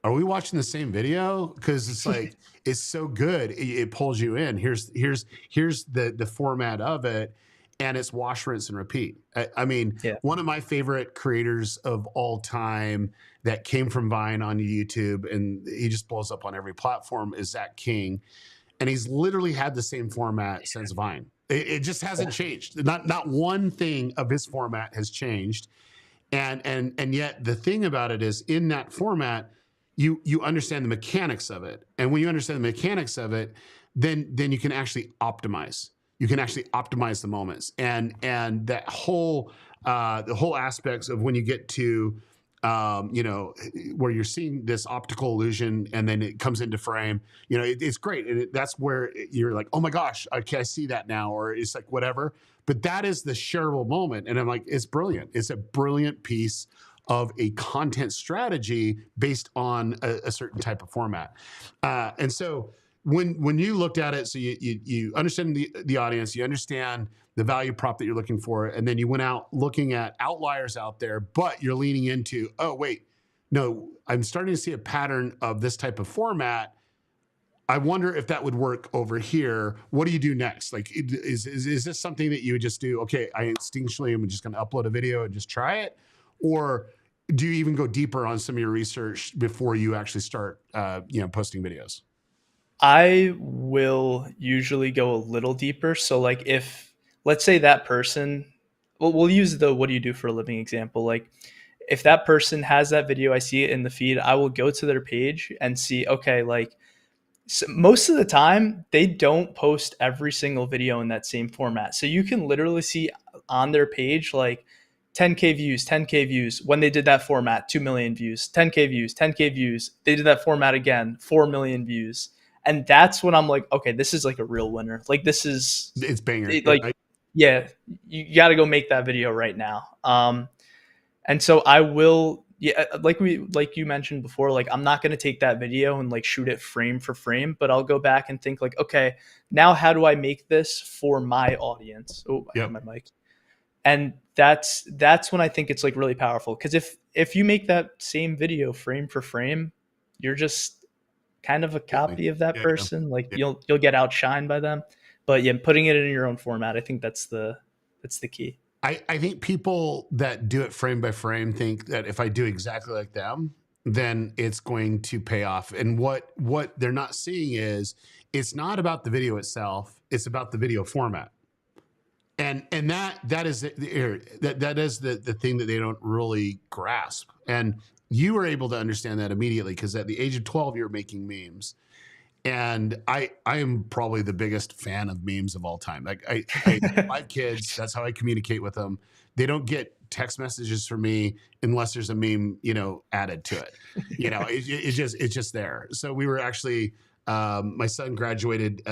are we watching the same video? Because it's like, it's so good, it pulls you in. Here's the format of it, and it's wash, rinse, and repeat. I mean, Yeah. one of my favorite creators of all time that came from Vine on YouTube, and he just blows up on every platform, is Zach King, and he's literally had the same format since Vine. It just hasn't changed. Not one thing of his format has changed, and yet the thing about it is, in that format, you understand the mechanics of it, and when you understand the mechanics of it, then you can actually optimize. You can actually optimize the moments, and that whole the whole aspects of when you get to, where you're seeing this optical illusion and then it comes into frame. It's great, and that's where you're like, oh my gosh, okay, I see that now, or it's like whatever. But that is the shareable moment, and I'm like, it's brilliant. It's a brilliant piece of a content strategy based on a certain type of format. And so when you looked at it, so you understand the audience, you understand the value prop that you're looking for, and then you went out looking at outliers out there, but you're leaning into, oh wait, no, I'm starting to see a pattern of this type of format. I wonder if that would work over here. What do you do next? Like, is this something that you would just do? Okay, I instinctually am just going to upload a video and just try it, or do you even go deeper on some of your research before you actually start, posting videos? I will usually go a little deeper. So like if let's say that person, well, we'll use the what do you do for a living example. Like if that person has that video, I see it in the feed, I will go to their page and see, okay, like So most of the time, they don't post every single video in that same format. So you can literally see on their page like 10K views, 10K views. When they did that format, 2 million views, 10K views, 10K views. They did that format again, 4 million views. And that's when I'm like, okay, this is like a real winner. Like this is It's banger. like, yeah, you got to go make that video right now. And so I will, yeah, like you mentioned before, like I'm not going to take that video and like shoot it frame for frame, but I'll go back and think like, okay, now how do I make this for my audience? Oh, I hit Yep. my mic. And that's when I think it's like really powerful, because if you make that same video frame for frame, you're just kind of a copy of that Yeah, yeah, person. Like yeah. you'll get outshined by them. But yeah, putting it in your own format, I think that's the key. I think people that do it frame by frame think that if I do exactly like them, then it's going to pay off. And what they're not seeing is it's not about the video itself, it's about the video format. And that is that is the thing that they don't really grasp. And you were able to understand that immediately because at the age of 12 you're making memes. And I am probably the biggest fan of memes of all time. Like I have 5 kids. That's how I communicate with them. They don't get text messages from me unless there's a meme, added to it. It's just there. So we were actually, my son graduated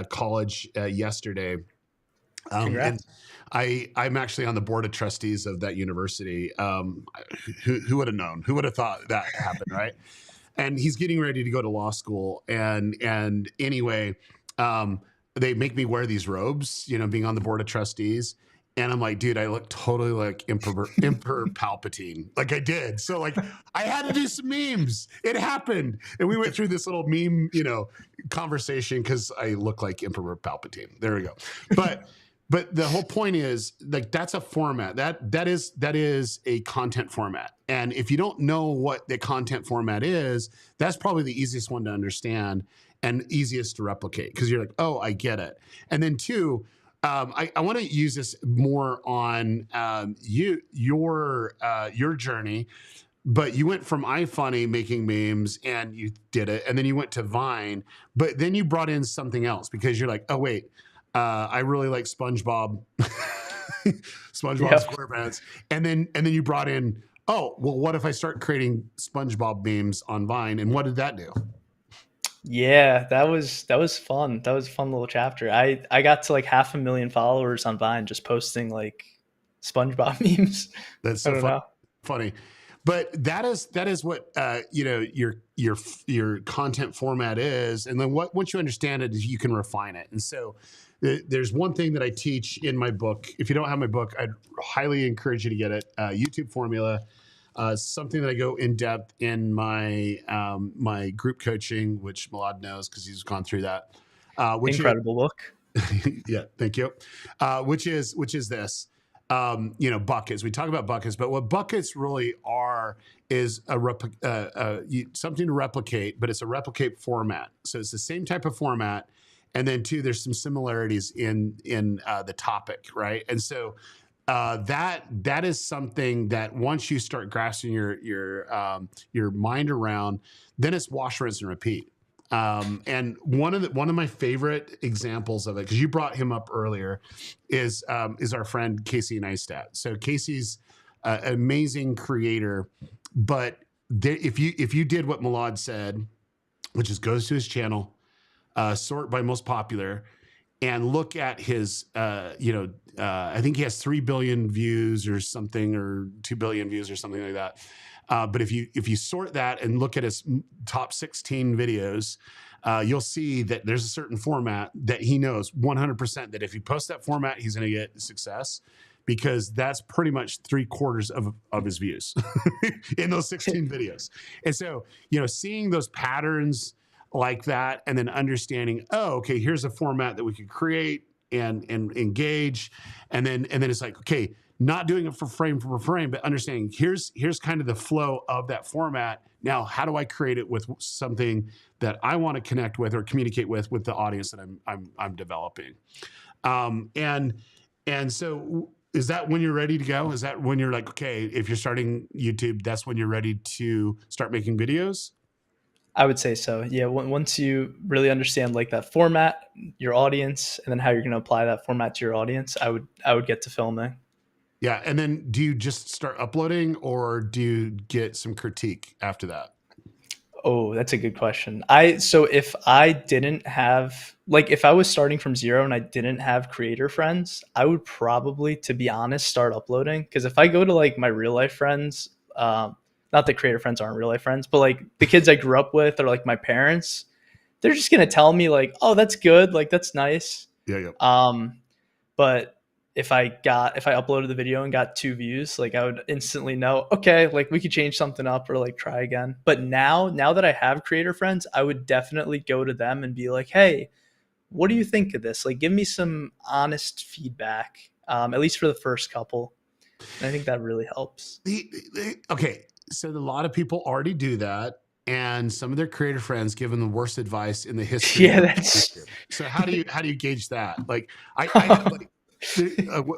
college yesterday, and Congrats. I'm actually on the board of trustees of that university. Who would have known? Who would have thought that happened, right? And he's getting ready to go to law school. And anyway, they make me wear these robes, being on the board of trustees. And I'm like, dude, I look totally like Emperor Palpatine. Like I did. So like I had to do some memes. It happened. And we went through this little meme, conversation because I look like Emperor Palpatine. There we go. But the whole point is like that's a format that is a content format. And if you don't know what the content format is, that's probably the easiest one to understand and easiest to replicate because you're like, oh, I get it. And then two, I want to use this more on your journey. But you went from iFunny making memes and you did it, and then you went to Vine, but then you brought in something else because you're like, oh wait, I really like SpongeBob, SpongeBob Yep. SquarePants, and then you brought in, oh well, what if I start creating SpongeBob memes on Vine, and what did that do? Yeah, that was fun. That was a fun little chapter. I got to like 500,000 followers on Vine just posting like SpongeBob memes. That's I so don't know. funny. But that is what your content format is, and then once you understand it, you can refine it. And so there's one thing that I teach in my book. If you don't have my book, I'd highly encourage you to get it. YouTube Formula, something that I go in depth in my group coaching, which Milad knows because he's gone through that. Incredible book. Yeah, thank you. Which is this. Buckets. We talk about buckets, but what buckets really are is something to replicate, but it's a replicate format. So it's the same type of format, and then two, there's some similarities in the topic, right? And so that is something that once you start grasping your mind around, then it's wash, rinse, and repeat. And one of my favorite examples of it, because you brought him up earlier, is our friend Casey Neistat. So Casey's an amazing creator, but if you did what Milad said, which is goes to his channel, sort by most popular, and look at his, I think he has 3 billion views or something, or 2 billion views or something like that. But if you sort that and look at his top 16 videos, you'll see that there's a certain format that he knows 100% that if he posts that format, he's going to get success, because that's pretty much 3/4 of his views in those 16 videos. And so, seeing those patterns like that, and then understanding, oh, okay, here's a format that we could create and engage, and then it's like, okay, not doing it for frame, but understanding here's kind of the flow of that format. Now, how do I create it with something that I want to connect with or communicate with the audience that I'm developing? And so, is that when you're ready to go? Is that when you're like, okay, if you're starting YouTube, that's when you're ready to start making videos? I would say so. Yeah, once you really understand like that format, your audience, and then how you're going to apply that format to your audience, I would get to filming. Yeah. And then do you just start uploading or do you get some critique after that? Oh, that's a good question. So if I didn't have like if I was starting from zero and I didn't have creator friends, I would probably, to be honest, start uploading. Because if I go to like my real life friends, not that creator friends aren't real life friends, but like the kids I grew up with or like my parents, they're just gonna tell me like, "Oh, that's good, like that's nice." Yeah. Yeah. Um, but if I uploaded the video and got 2 views, like I would instantly know, okay, like we could change something up or like try again. But now that I have creator friends, I would definitely go to them and be like, hey, what do you think of this? Like, give me some honest feedback, at least for the first couple. And I think that really helps. Okay. So a lot of people already do that. And some of their creator friends give them the worst advice in the history Yeah, of that's YouTube. So how do you gauge that? Like I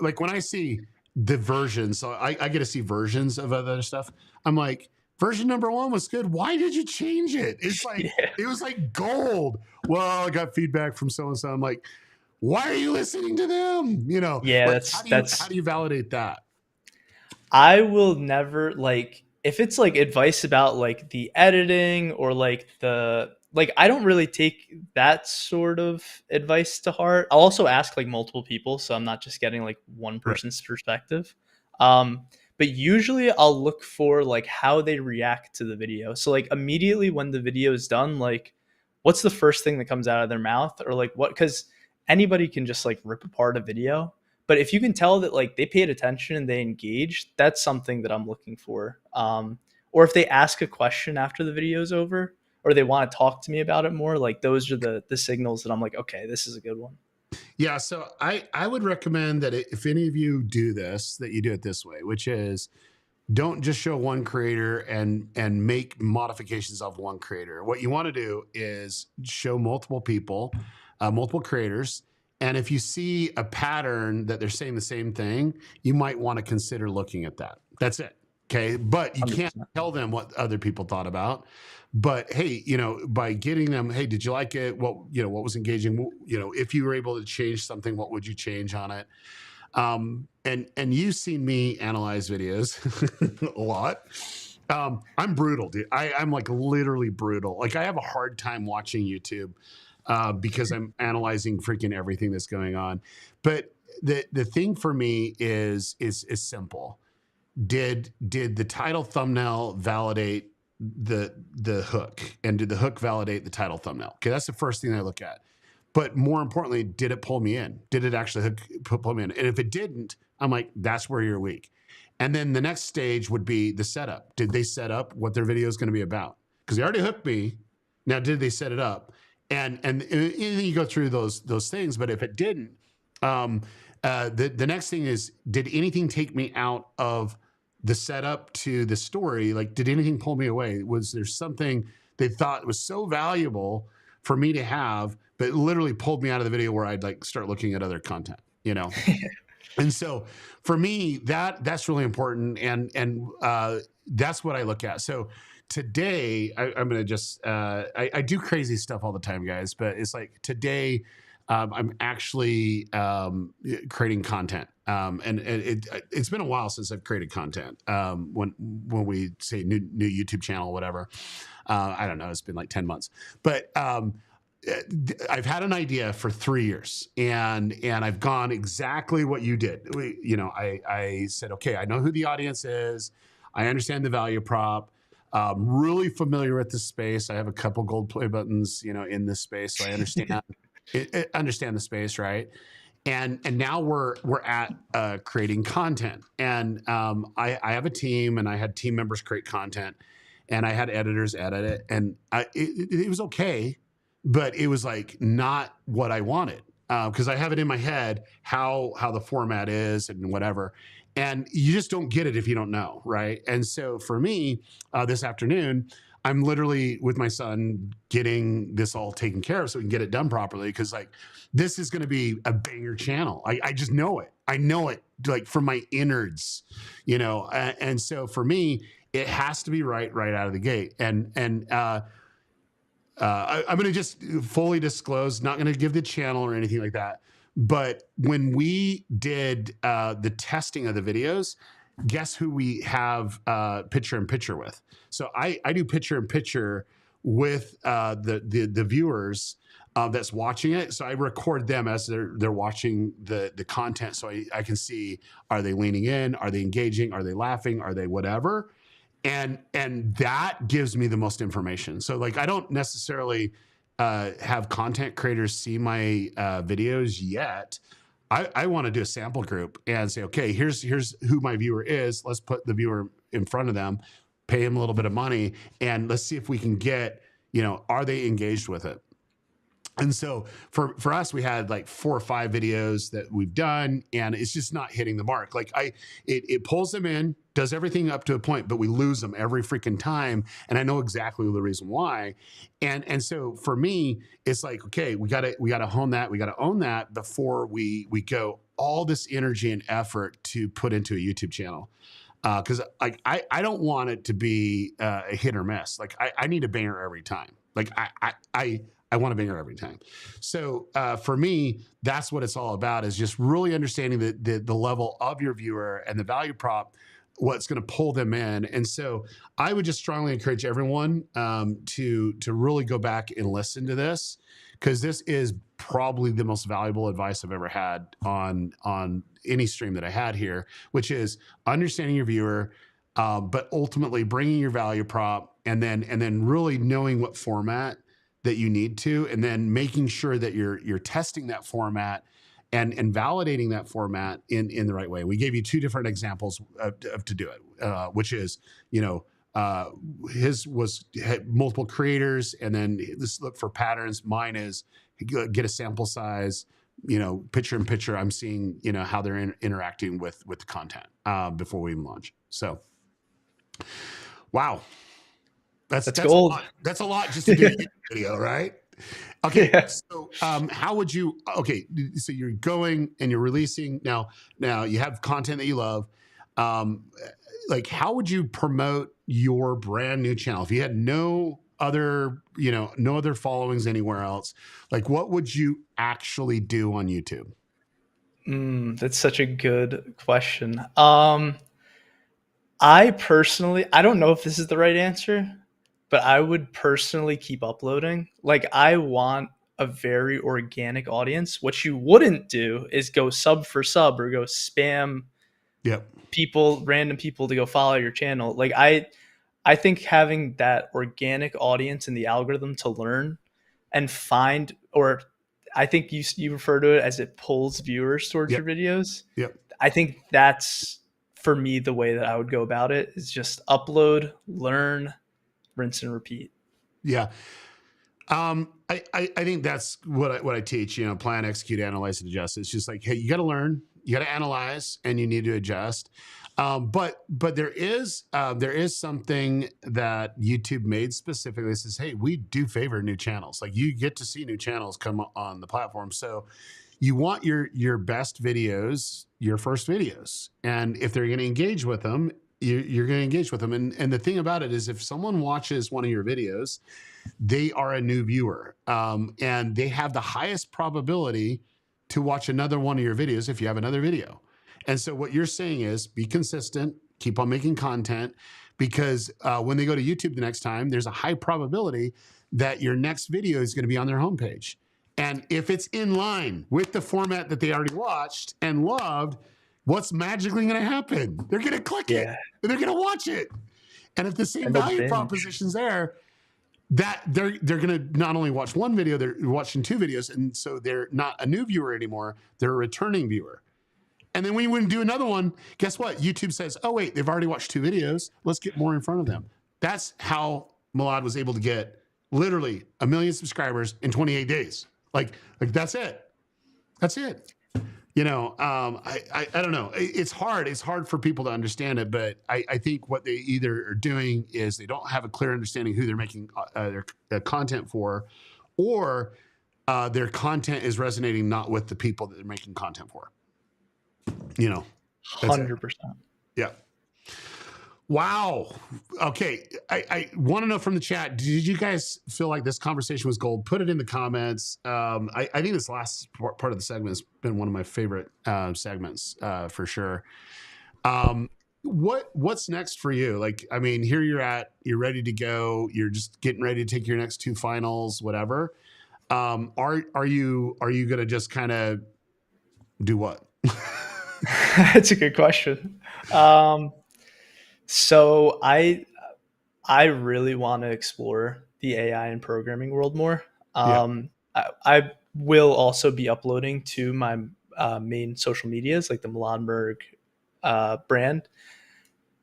like when I see the versions, so I get to see versions of other stuff. I'm like, version number one was good. Why did you change it? It's like yeah. it was like gold. Well, I got feedback from so and so. I'm like, why are you listening to them? Yeah, Like that's how that's do you validate that? I will never like if it's like advice about like the editing or like the like I don't really take that sort of advice to heart. I'll also ask like multiple people so I'm not just getting like one Right. person's perspective. Um but usually I'll look for like how they react to the video. So like immediately when the video is done, like what's the first thing that comes out of their mouth or like what cuz anybody can just like rip apart a video, but if you can tell that like they paid attention and they engaged, that's something that I'm looking for. Or if they ask a question after the video's over, or they want to talk to me about it more, like those are the signals that I'm like, okay, this is a good one. Yeah, so I would recommend that if any of you do this, that you do it this way, which is don't just show one creator and make modifications of one creator. What you want to do is show multiple people, multiple creators, and if you see a pattern that they're saying the same thing, you might want to consider looking at that. That's it. Okay, but you can't 100%. tell them what other people thought about. But hey, by getting them, hey, did you like it? What was engaging? If you were able to change something, what would you change on it? And you've seen me analyze videos a lot. I'm brutal, dude. I'm like literally brutal. Like I have a hard time watching YouTube because I'm analyzing freaking everything that's going on. But the thing for me is simple. Did the title thumbnail validate the hook, and did the hook validate the title thumbnail? Okay, that's the first thing I look at. But more importantly, did it pull me in? Did it actually pull me in? And if it didn't, I'm like, that's where you're weak. And then the next stage would be the setup. Did they set up what their video is going to be about? Because they already hooked me. Now, did they set it up? And then you go through those things. But if it didn't, the next thing is, did anything take me out of the setup to the story? Like, did anything pull me away? Was there something they thought was so valuable for me to have, but it literally pulled me out of the video where I'd like start looking at other content? And so for me, that's really important, and that's what I look at. So today, I'm gonna just I do crazy stuff all the time, guys, but it's like today. I'm actually creating content, and it's been a while since I've created content. When we say new YouTube channel, whatever, I don't know. It's been like 10 months, but I've had an idea for 3 years, and I've gone exactly what you did. I said, okay, I know who the audience is. I understand the value prop. Really familiar with this space. I have a couple gold play buttons, in this space, so I understand the space, right? And now we're at creating content, and I have a team, and I had team members create content, and I had editors edit it, and it was okay, but it was like not what I wanted, because I have it in my head how the format is and whatever, and you just don't get it if you don't know, right? And so for me, this afternoon, I'm literally with my son getting this all taken care of so we can get it done properly. Because like this is going to be a banger channel. I just know it. I know it like from my innards, and so for me, it has to be right out of the gate. And I'm going to just fully disclose, not going to give the channel or anything like that. But when we did the testing of the videos, guess who we have picture in picture with? So I do picture in picture with the viewers that's watching it. So I record them as they're watching the content, so I can see, are they leaning in, are they engaging, are they laughing, are they whatever, and that gives me the most information. So like I don't necessarily have content creators see my videos yet. I want to do a sample group and say, okay, here's who my viewer is. Let's put the viewer in front of them, pay them a little bit of money, and let's see if we can get, are they engaged with it? And so for us, we had like 4 or 5 videos that we've done, and it's just not hitting the mark. Like it pulls them in, does everything up to a point, but we lose them every freaking time. And I know exactly the reason why. And so for me, it's like, okay, we gotta hone that, we gotta own that before we go all this energy and effort to put into a YouTube channel. Because like I don't want it to be a hit or miss. Like I need a banger every time. Like I want a banger every time. So for me, that's what it's all about, is just really understanding the level of your viewer and the value prop, what's going to pull them in. And so I would just strongly encourage everyone to really go back and listen to this, because this is probably the most valuable advice I've ever had on any stream that I had here, which is understanding your viewer, but ultimately bringing your value prop, and then really knowing what format that you need to, and then making sure that you're testing that format and validating that format in the right way. We gave you 2 different examples of to do it, which is, his had multiple creators, and then this look for patterns. Mine is get a sample size, picture in picture. I'm seeing, how they're interacting with the content before we even launch. So, wow. That's gold. That's a lot just to do a YouTube video, right? Okay, Yeah. so how would you? Okay, so you're going and you're releasing now. Now you have content that you love. Like, how would you promote your brand new channel if you had no other, no other followings anywhere else? Like, what would you actually do on YouTube? That's such a good question. I don't know if this is the right answer, but I would personally keep uploading. Like, I want a very organic audience. What you wouldn't do is go sub for sub or go spam Yep. random people to go follow your channel. Like, I think having that organic audience in the algorithm to learn and find, or I think you refer to it as it pulls viewers towards Yep. your videos. Yep. I think that's, for me, the way that I would go about it is just upload, learn, rinse and repeat. Yeah. I think that's what I teach, plan, execute, analyze, and adjust. It's just like, hey, you got to learn, you got to analyze, and you need to adjust. But there is something that YouTube made specifically that says, hey, we do favor new channels. Like, you get to see new channels come on the platform. So you want your best videos, your first videos. And if they're going to engage with them, you're going to engage with them. And the thing about it is, if someone watches one of your videos, they are a new viewer, and they have the highest probability to watch another one of your videos if you have another video. And so what you're saying is, be consistent, keep on making content, because when they go to YouTube the next time, there's a high probability that your next video is going to be on their homepage. And if it's in line with the format that they already watched and loved, what's magically going to happen? They're going to click it, and they're going to watch it. And if the same value proposition's there, that they're going to not only watch one video, they're watching 2 videos. And so they're not a new viewer anymore. They're a returning viewer. And then when you wouldn't do another one, guess what? YouTube says, oh, wait, they've already watched 2 videos. Let's get more in front of them. That's how Milad was able to get literally 1 million subscribers in 28 days. Like that's it. That's it. I don't know. It's hard. It's hard for people to understand it, but I think what they either are doing is they don't have a clear understanding who they're making their content for, or their content is resonating not with the people that they're making content for. 100%. Yeah. Wow. Okay. I want to know from the chat, did you guys feel like this conversation was gold? Put it in the comments. I think this last part of the segment has been one of my favorite segments for sure. Um, what's next for you? Like, I mean, here you're at, you're ready to go. You're just getting ready to take your next two finals, whatever. Are you going to just kind of do what? That's a good question. Um, so I really want to explore the AI and programming world more. Yeah. I will also be uploading to my main social medias, like the Milad Mirg brand.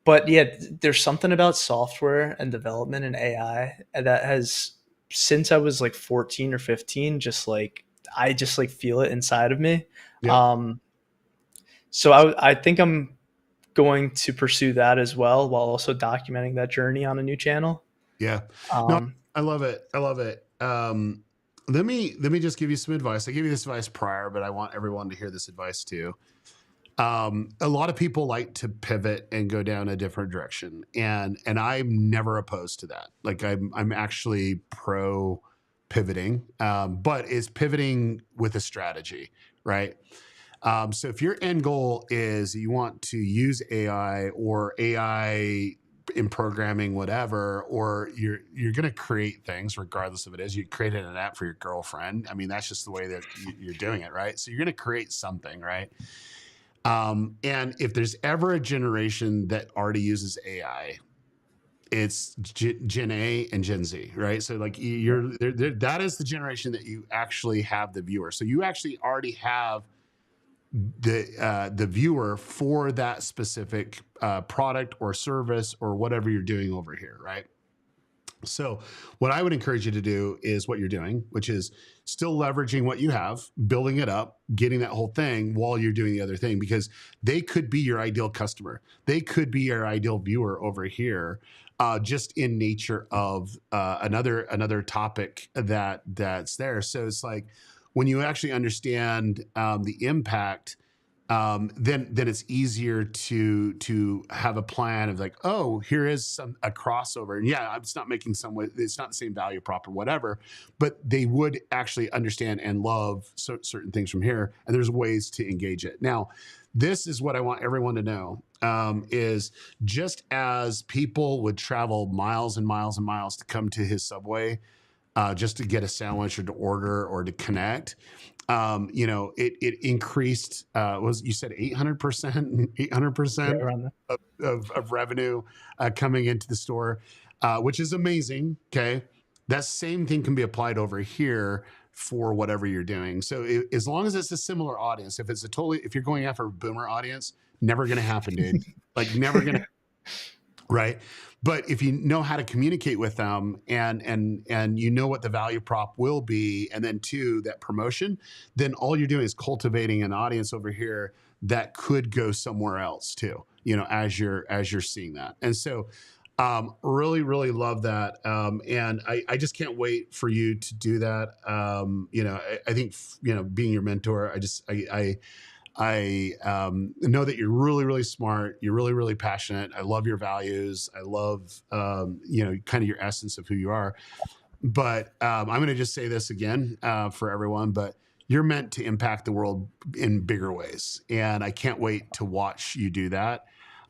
But yeah, there's something about software and development and AI that has, since I was like 14 or 15, just like I just like feel it inside of me. Yep. Um, so I think I'm going to pursue that as well, while also documenting that journey on a new channel. Yeah. No, Um, I love it. I love it. Let me just give you some advice. I gave you this advice prior, but I want everyone to hear this advice too. A lot of people like to pivot and go down a different direction, and I'm never opposed to that. Like I'm actually pro pivoting, but it's pivoting with a strategy, right? So if your end goal is you want to use AI or AI in programming, whatever, or you're going to create things regardless of it is. You created an app for your girlfriend. I mean, that's just the way that you're doing it, right? So you're going to create something, right? And if there's ever a generation that already uses AI, it's Gen A and Gen Z, right? So like you're that is the generation that you actually have the viewer. So you actually already have the viewer for that specific product or service or whatever you're doing over here, right? So, what I would encourage you to do is what you're doing, which is still leveraging what you have, building it up, getting that whole thing while you're doing the other thing, because they could be your ideal customer. They could be your ideal viewer over here, just in nature of another topic that's there. So it's like when you actually understand the impact, then it's easier to have a plan of like, oh, here is a crossover, and yeah, it's not making some way, it's not the same value prop or whatever, but they would actually understand and love certain things from here, and there's ways to engage it. Now, this is what I want everyone to know. Is just as people would travel miles and miles and miles to come to his Subway just to get a sandwich or to order or to connect. It increased. Was you said 800%, eight hundred yeah, percent around of revenue coming into the store, which is amazing. Okay, that same thing can be applied over here for whatever you're doing. So as long as it's a similar audience, if you're going after a boomer audience, never going to happen, dude. Like never going to, right? But if you know how to communicate with them and you know what the value prop will be, and then two, that promotion, then all you're doing is cultivating an audience over here that could go somewhere else too, as you're seeing that. And so really, really love that. And I just can't wait for you to do that. I think, being your mentor, I know that you're really, really smart. You're really, really passionate. I love your values. I love, kind of your essence of who you are. But I'm going to just say this again for everyone, but you're meant to impact the world in bigger ways. And I can't wait to watch you do that.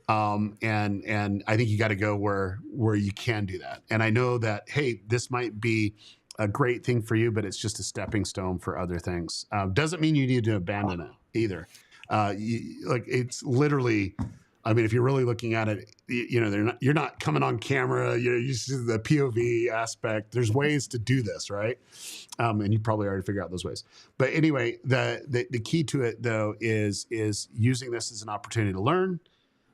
And I think you got to go where you can do that. And I know that, hey, this might be a great thing for you, but it's just a stepping stone for other things. Doesn't mean you need to abandon it either. It's literally, I mean, if you're really looking at it, you're not coming on camera. You see the POV aspect. There's ways to do this, right? And you probably already figured out those ways. But anyway, the key to it though is using this as an opportunity to learn,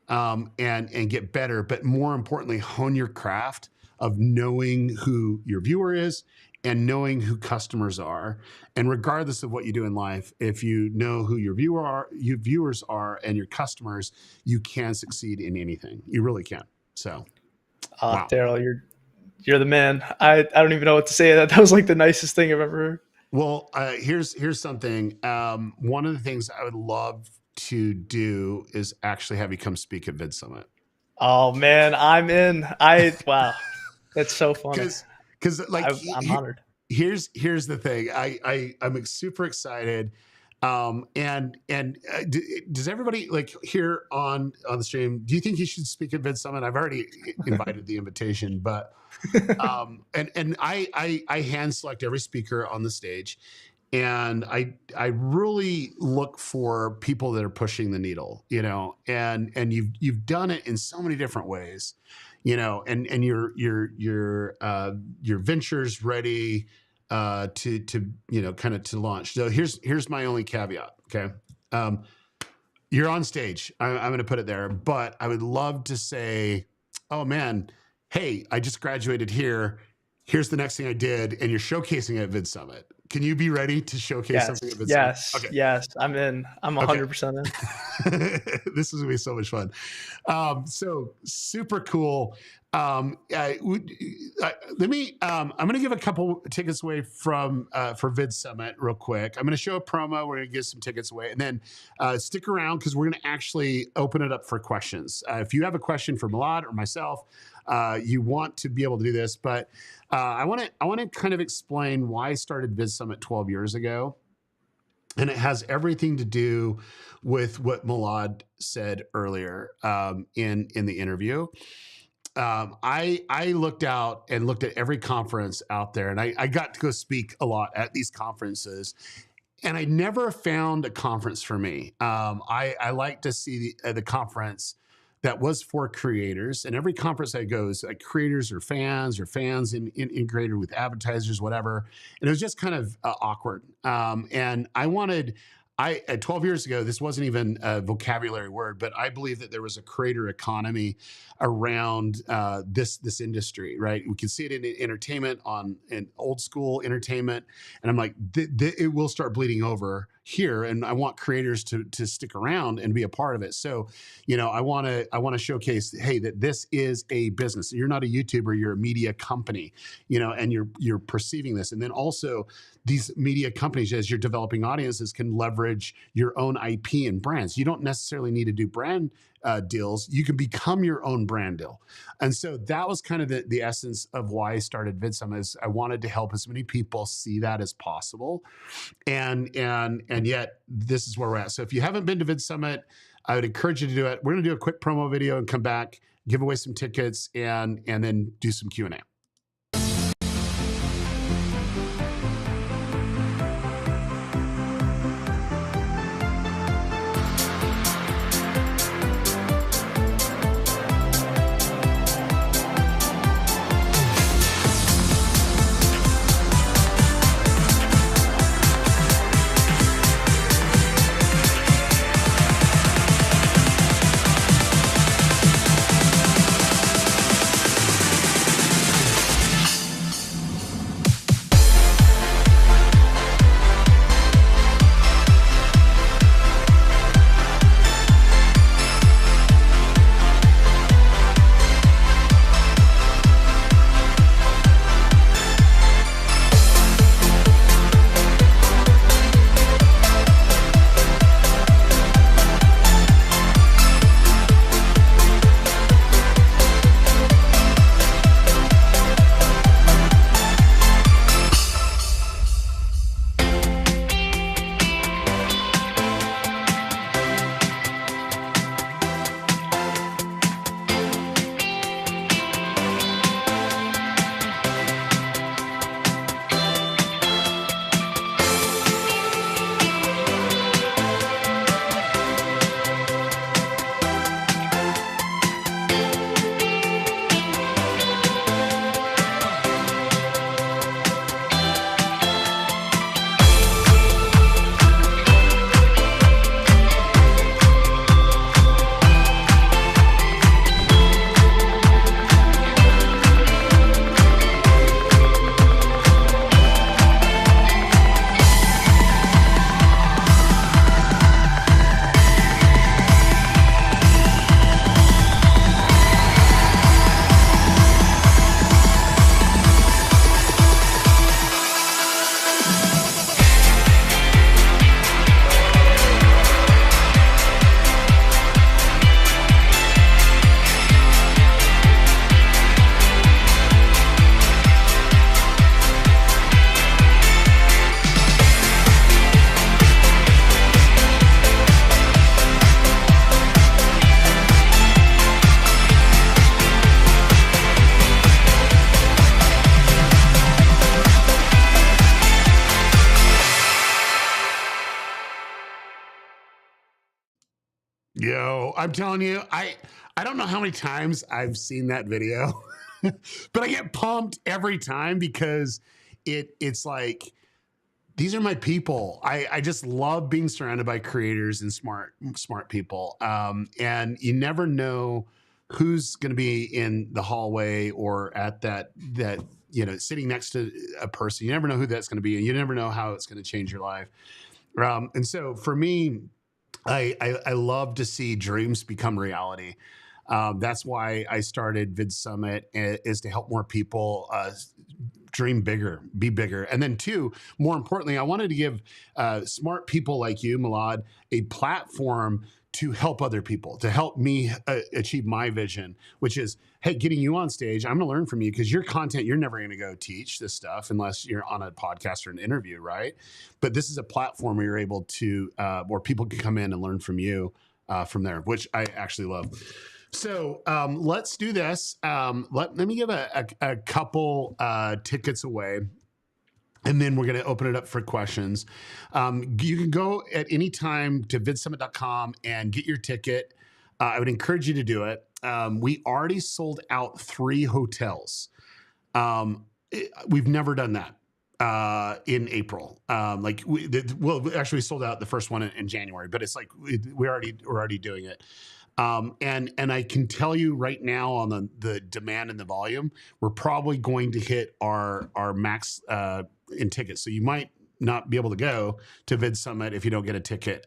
and get better, but more importantly, hone your craft of knowing who your viewer is and knowing who customers are. And regardless of what you do in life, if you know who your viewers are and your customers, you can succeed in anything. You really can. So, wow. Daryl, you're the man. I don't even know what to say. That was like the nicest thing I've ever heard. Well, here's something. One of the things I would love to do is actually have you come speak at VidSummit. Oh man, I'm in. I Wow, that's so funny. Because like I'm honored. here's the thing. I'm super excited. Does everybody like here on the stream? Do you think he should speak at VidSummit? I've already invited the invitation, but and I hand select every speaker on the stage, and I really look for people that are pushing the needle, and you've done it in so many different ways, and your venture's ready to kind of to launch. So here's my only caveat. Okay. You're on stage. I'm going to put it there, but I would love to say, oh man, hey, I just graduated here. Here's the next thing I did, and you're showcasing at VidSummit. Can you be ready to showcase something at VidSummit? Yes, I'm in. I'm 100% in. This is gonna be so much fun. So super cool. Let me. I'm going to give a couple tickets away for VidSummit real quick. I'm going to show a promo. We're going to give some tickets away, and then stick around because we're going to actually open it up for questions. If you have a question for Milad or myself, you want to be able to do this, but I want to kind of explain why I started VidSummit 12 years ago. And it has everything to do with what Milad said earlier in the interview. I looked out and looked at every conference out there, and I got to go speak a lot at these conferences, and I never found a conference for me. I like to see the conference that was for creators, and every conference I go is like creators or fans integrated with advertisers, whatever. And it was just kind of awkward. And at 12 years ago, this wasn't even a vocabulary word, but I believe that there was a creator economy around this industry, right? We can see it in entertainment, in old school entertainment, and I'm like, it will start bleeding over here, and I want creators to stick around and be a part of it. So, I want to showcase, hey, that this is a business. You're not a YouTuber, you're a media company, and you're perceiving this, and then also these media companies, as you're developing audiences, can leverage your own IP and brands. You don't necessarily need to do brand deals. You can become your own brand deal. And so that was kind of the essence of why I started VidSummit. Is I wanted to help as many people see that as possible. And yet this is where we're at. So if you haven't been to VidSummit, I would encourage you to do it. We're going to do a quick promo video and come back, give away some tickets, and then do some Q&A. know. I'm telling you, I don't know how many times I've seen that video, but I get pumped every time because it's like, these are my people. I just love being surrounded by creators and smart people. And you never know who's going to be in the hallway or at that sitting next to a person. You never know who that's going to be, and you never know how it's going to change your life. And so for me, I love to see dreams become reality. That's why I started VidSummit, is to help more people dream bigger, be bigger. And then two, more importantly, I wanted to give smart people like you, Milad, a platform to help other people, to help me achieve my vision, which is, hey, getting you on stage. I'm going to learn from you because your content, you're never going to go teach this stuff unless you're on a podcast or an interview, right? But this is a platform where you're able to, where people can come in and learn from you from there, which I actually love. So let's do this. Let me give a couple tickets away, and then we're going to open it up for questions. You can go at any time to vidsummit.com and get your ticket. I would encourage you to do it. We already sold out 3 hotels. We've never done that in April. We actually sold out the first one in January, but it's like we're already doing it. And I can tell you right now on the demand and the volume, we're probably going to hit our max in tickets. So you might not be able to go to VidSummit if you don't get a ticket.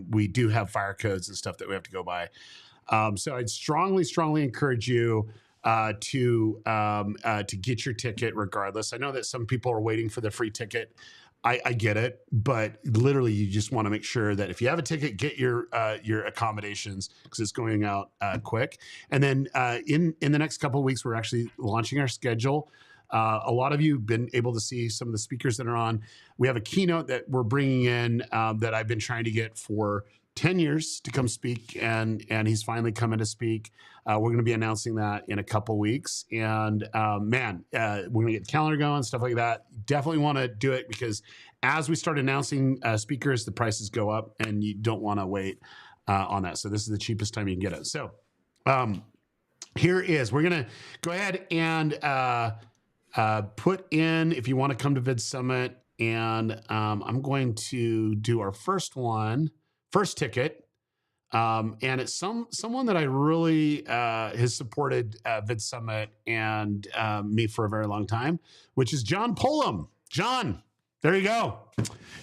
We do have fire codes and stuff that we have to go by. So I'd strongly encourage you to get your ticket regardless. I know that some people are waiting for the free ticket. I get it, but literally you just want to make sure that if you have a ticket, get your accommodations because it's going out quick. And then in the next couple of weeks, we're actually launching our schedule. A lot of you have been able to see some of the speakers that are on. We have a keynote that we're bringing in that I've been trying to get for 10 years to come speak, and he's finally coming to speak. We're going to be announcing that in a couple weeks, and we're going to get the calendar going, stuff like that. Definitely want to do it because as we start announcing speakers, the prices go up, and you don't want to wait on that. So this is the cheapest time you can get it. So here is, we're going to go ahead and put in if you want to come to VidSummit, and I'm going to do our first ticket. And it's someone that I really has supported VidSummit and me for a very long time, which is John Pullum. John, there you go.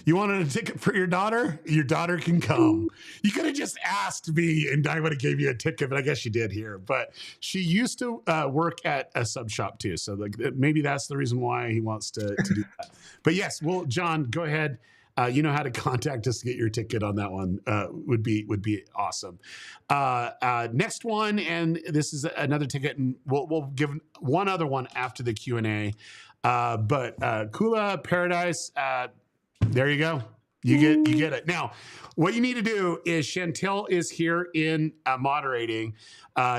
You wanted a ticket for your daughter? Your daughter can come. You could have just asked me and I would have gave you a ticket, but I guess you did here. But she used to work at a sub shop too. So maybe that's the reason why he wants to do that. But yes, well, John, go ahead. You know how to contact us to get your ticket on that one. Would be awesome. Next one, and this is another ticket, and we'll give one other one after the Q&A. But Kula Paradise, there you go. You get it. Now, what you need to do is Chantel is here in moderating.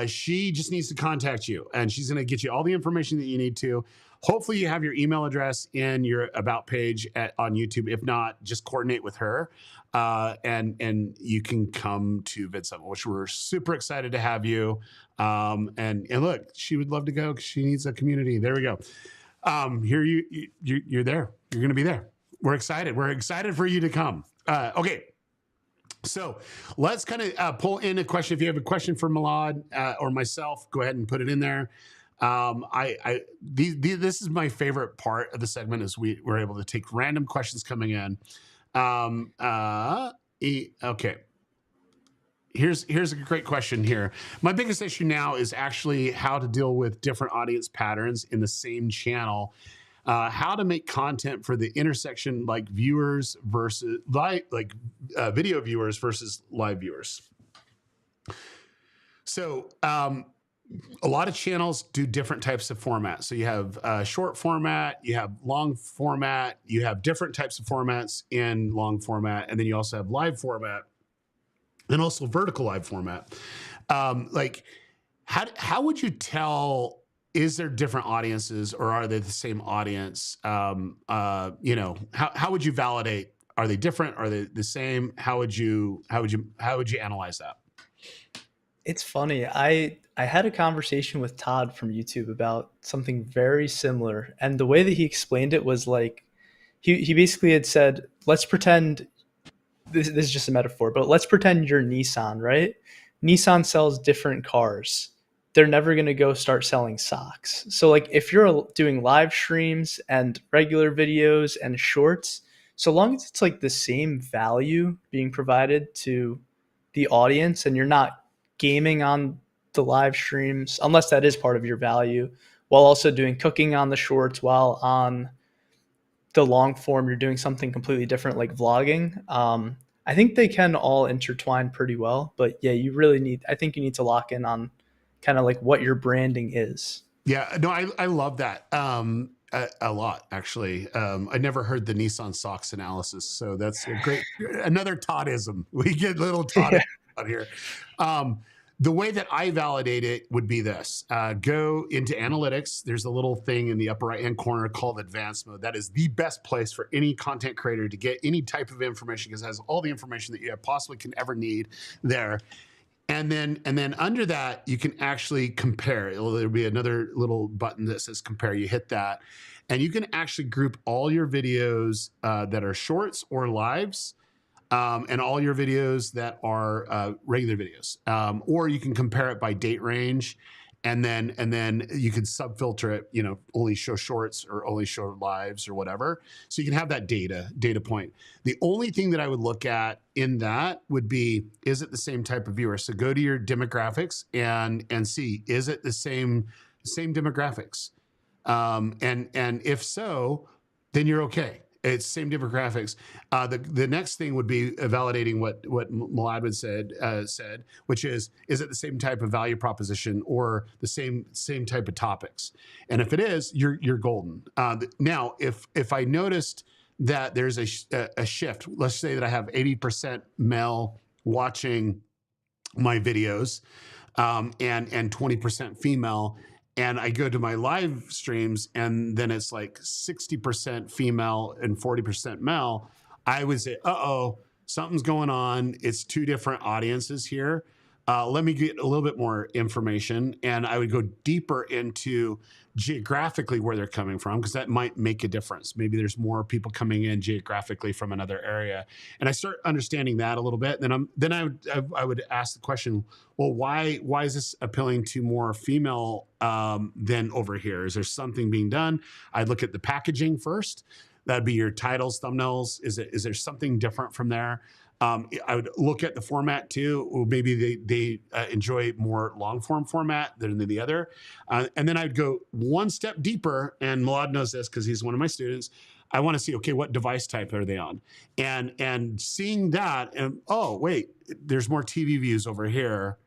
She just needs to contact you, and she's going to get you all the information that you need to. Hopefully you have your email address in your about page on YouTube. If not, just coordinate with her and you can come to VidSummit, which we're super excited to have you. And look, she would love to go because she needs a community. There we go. Here you're there. You're going to be there. We're excited. We're excited for you to come. Okay. So let's kind of pull in a question. If you have a question for Milad or myself, go ahead and put it in there. This is my favorite part of the segment is we're able to take random questions coming in. Okay. Here's a great question here. My biggest issue now is actually how to deal with different audience patterns in the same channel. How to make content for the intersection like viewers versus video viewers versus live viewers. So, a lot of channels do different types of formats. So you have short format, you have long format, you have different types of formats in long format, and then you also have live format and also vertical live format. How would you tell, is there different audiences or are they the same audience? How would you validate, are they different? Are they the same? How would you analyze that? It's funny. I had a conversation with Todd from YouTube about something very similar, and the way that he explained it was like he basically had said, let's pretend this is just a metaphor, but let's pretend you're Nissan, right? Nissan sells different cars. They're never going to go start selling socks. So like if you're doing live streams and regular videos and shorts, so long as it's like the same value being provided to the audience and you're not gaming on the live streams, unless that is part of your value, while also doing cooking on the shorts, while on the long form you're doing something completely different like vlogging. I think they can all intertwine pretty well, but yeah, you really need, I think you need to lock in on kind of like what your branding is. Yeah, no, I love that a lot actually. I never heard the Nissan socks analysis, so that's a great another Toddism. We get little Todd Yeah. out here. The way that I validate it would be this: go into analytics. There's a little thing in the upper right hand corner called advanced mode. That is the best place for any content creator to get any type of information because it has all the information that you possibly can ever need there. And then under that, you can actually compare. There'll be another little button that says compare. You hit that, and you can actually group all your videos that are shorts or lives, and all your videos that are regular videos. Or you can compare it by date range, and then you can sub-filter it, only show shorts or only show lives or whatever. So you can have that data point. The only thing that I would look at in that would be, is it the same type of viewer? So go to your demographics and see, is it the same demographics? And if so, then you're okay. It's same demographics. The next thing would be validating what Milad said, which is it the same type of value proposition or the same type of topics? And if it is, you're golden. Now, if I noticed that there's a shift, let's say that I have 80% male watching my videos, and 20% female. And I go to my live streams and then it's like 60% female and 40% male. I would say, something's going on. It's two different audiences here. Let me get a little bit more information. And I would go deeper into geographically where they're coming from, because that might make a difference. Maybe there's more people coming in geographically from another area. And I start understanding that a little bit. Then I would ask the question, well, why is this appealing to more female than over here? Is there something being done? I'd look at the packaging first. That'd be your titles, thumbnails. Is there something different from there? I would look at the format too. Or maybe they enjoy more long form format than the other. And then I'd go one step deeper, and Milad knows this because he's one of my students. I want to see, okay, what device type are they on? And seeing that, and oh, wait, there's more TV views over here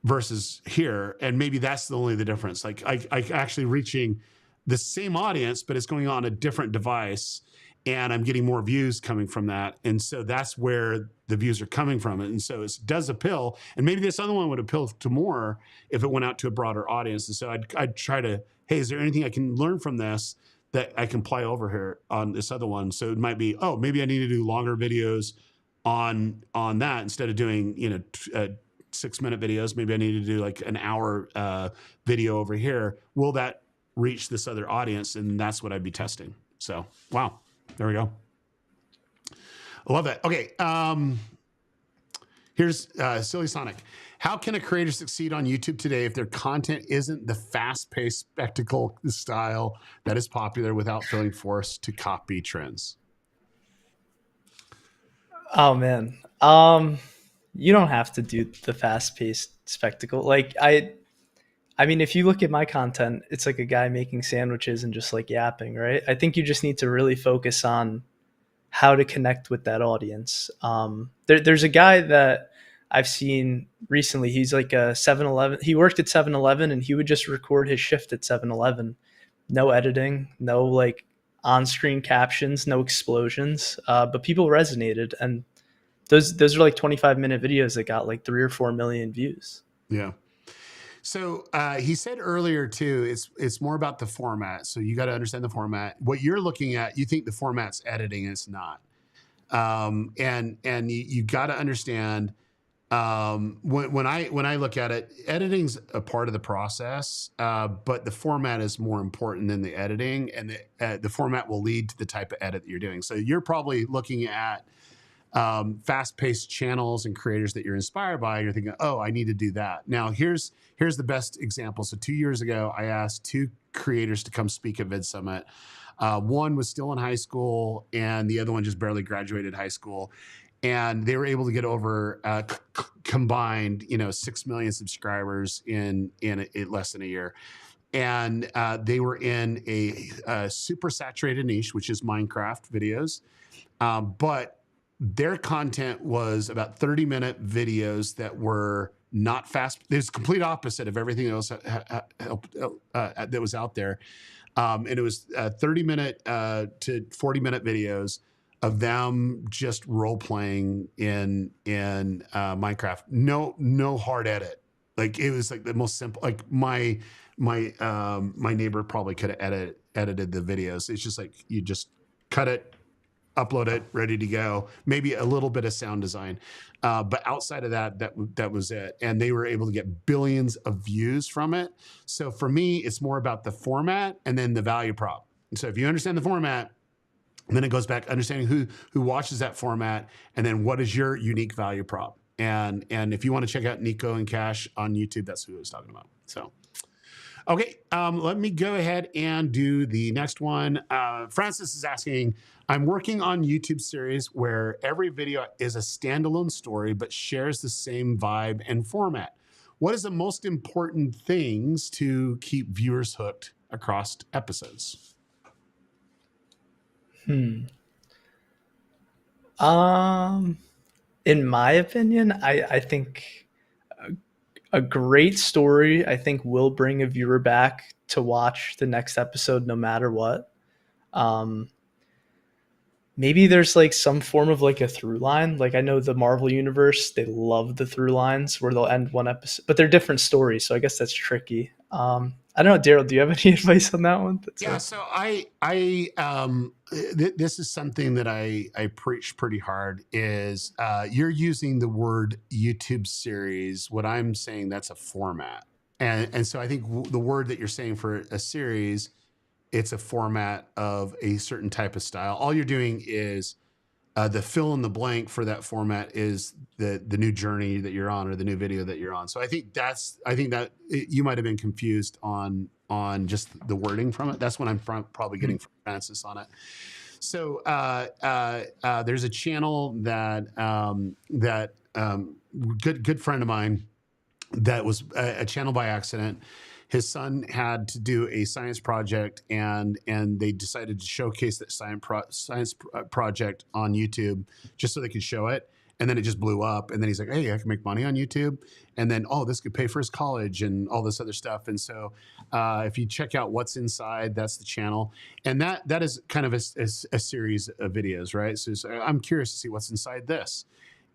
versus here. And maybe that's only the difference. Like I actually reaching the same audience, but it's going on a different device, and I'm getting more views coming from that. And so that's where the views are coming from. And so it does appeal. And maybe this other one would appeal to more if it went out to a broader audience. And so I'd try to, hey, is there anything I can learn from this that I can apply over here on this other one? So it might be, oh, maybe I need to do longer videos on that instead of doing, 6-minute videos. Maybe I need to do like an hour video over here. Will that reach this other audience? And that's what I'd be testing. So, wow. There we go. I love that. Okay. Here's Silly Sonic. How can a creator succeed on YouTube today if their content isn't the fast-paced spectacle style that is popular without feeling forced to copy trends? Oh man. You don't have to do the fast-paced spectacle. Like I mean, if you look at my content, it's like a guy making sandwiches and just like yapping, right? I think you just need to really focus on how to connect with that audience. There's a guy that I've seen recently. He's like a 7-Eleven. He worked at 7-Eleven and he would just record his shift at 7-Eleven. No editing, no like on-screen captions, no explosions. But people resonated, and those are like 25-minute videos that got like 3 or 4 million views. Yeah. So he said earlier too, it's more about the format. So you got to understand the format. What you're looking at, you think the format's editing, and it's not. And you got to understand When I look at it, editing's a part of the process, but the format is more important than the editing, and the format will lead to the type of edit that you're doing. So you're probably looking at fast-paced channels and creators that you're inspired by, and you're thinking, oh, I need to do that. Now, here's the best example. So 2 years ago, I asked two creators to come speak at VidSummit. One was still in high school, and the other one just barely graduated high school. And they were able to get over combined, 6 million subscribers in less than a year. And they were in a super saturated niche, which is Minecraft videos. But their content was about 30-minute videos that were not fast. There's complete opposite of everything else that was out there. And it was 30-minute to 40-minute videos of them just role playing in Minecraft. No hard edit. Like, it was like the most simple. Like, my neighbor probably could have edited the videos. It's just like, you just cut it, upload it, ready to go. Maybe a little bit of sound design, but outside of that was it. And they were able to get billions of views from it. So for me, it's more about the format and then the value prop. And so if you understand the format, then it goes back understanding who watches that format, and then what is your unique value prop. And if you want to check out Nico and Cash on YouTube, that's who I was talking about. So. Okay, let me go ahead and do the next one. Francis is asking, I'm working on YouTube series where every video is a standalone story but shares the same vibe and format. What is the most important things to keep viewers hooked across episodes? In my opinion, I think a great story, I think, will bring a viewer back to watch the next episode no matter what. Maybe there's like some form of like a through line. Like, I know the Marvel universe, they love the through lines where they'll end one episode, but they're different stories. So I guess that's tricky. I don't know, Daryl, do you have any advice on that one? Yeah, so this is something that I preach pretty hard is you're using the word YouTube series. What I'm saying, that's a format. And so I think the word that you're saying for a series, it's a format of a certain type of style. All you're doing is the fill in the blank for that format is the new journey that you're on or the new video that you're on. So I think that you might have been confused on just the wording from it. That's what I'm probably getting from Francis on it. So there's a channel that good friend of mine that was a channel by accident. His son had to do a science project, and they decided to showcase that science project on YouTube just so they could show it. And then it just blew up. And then he's like, hey, I can make money on YouTube. And then, oh, this could pay for his college and all this other stuff. And so if you check out What's Inside, that's the channel. And that is kind of a series of videos, right? So I'm curious to see what's inside this.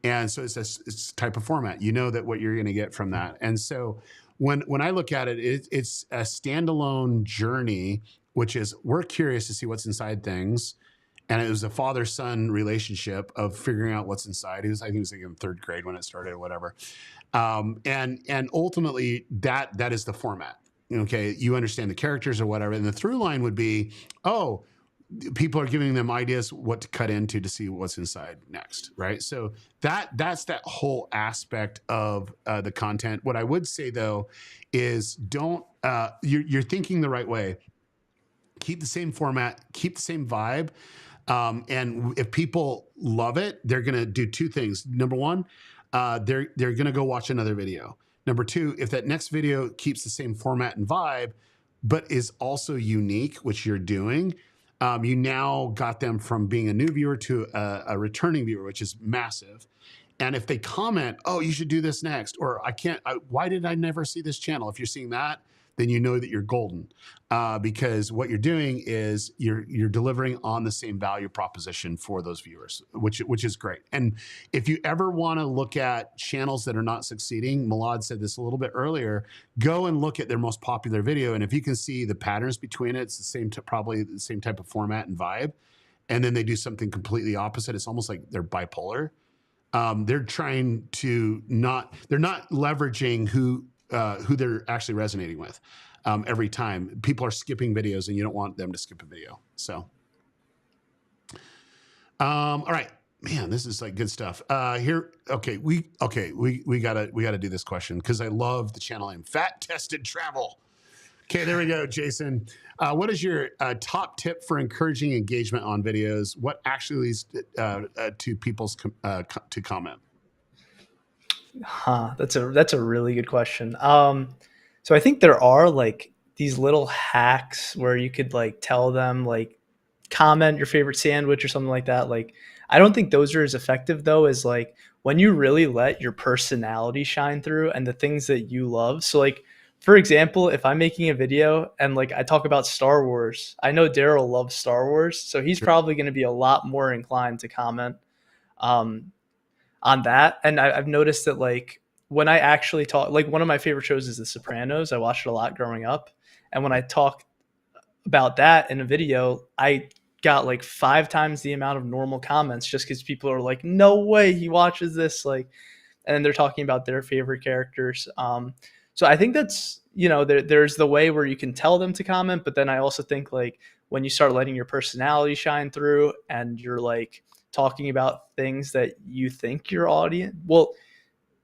And so it's a type of format. You know that what you're going to get from that. And so when I look at it, it's a standalone journey, which is we're curious to see what's inside things. And it was a father-son relationship of figuring out what's inside. I think he was like in third grade when it started or whatever. And ultimately that is the format. Okay, you understand the characters or whatever. And the through line would be, oh, people are giving them ideas what to cut into to see what's inside next, right? So that's that whole aspect of the content. What I would say though is don't you're thinking the right way. Keep the same format, keep the same vibe, and if people love it, they're gonna do two things. Number one, they're gonna go watch another video. Number two, if that next video keeps the same format and vibe, but is also unique, which you're doing, you now got them from being a new viewer to a returning viewer, which is massive. And if they comment, oh, you should do this next, or why did I never see this channel? If you're seeing that, then you know that you're golden, because what you're doing is you're delivering on the same value proposition for those viewers, which is great. And if you ever want to look at channels that are not succeeding, Milad said this a little bit earlier, go and look at their most popular video, and if you can see the patterns between it, it's the same probably the same type of format and vibe, and then they do something completely opposite. It's almost like they're bipolar. they're trying to they're not leveraging who they're actually resonating with. Every time people are skipping videos and you don't want them to skip a video. So, all right, man, this is like good stuff. Here, okay, we gotta do this question because I love the channel name, Fat Tested Travel. Okay, there we go, Jason. What is your top tip for encouraging engagement on videos? What actually leads to people's to comment? That's a really good question. So I think there are like these little hacks where you could like tell them like comment your favorite sandwich or something like that. Like I don't think those are as effective though as like when you really let your personality shine through and the things that you love. So like for example, if I'm making a video and like I talk about Star Wars, I know Daryl loves Star Wars, so he's Sure. probably going to be a lot more inclined to comment. Um, on that. And I've noticed that like when I actually talk, like one of my favorite shows is The Sopranos. I watched it a lot growing up. And when I talk about that in a video, I got like 5 times the amount of normal comments just because people are like, no way he watches this. Like, and then they're talking about their favorite characters. So I think that's, there's the way where you can tell them to comment, but then I also think like when you start letting your personality shine through and you're like talking about things that you think your audience, well,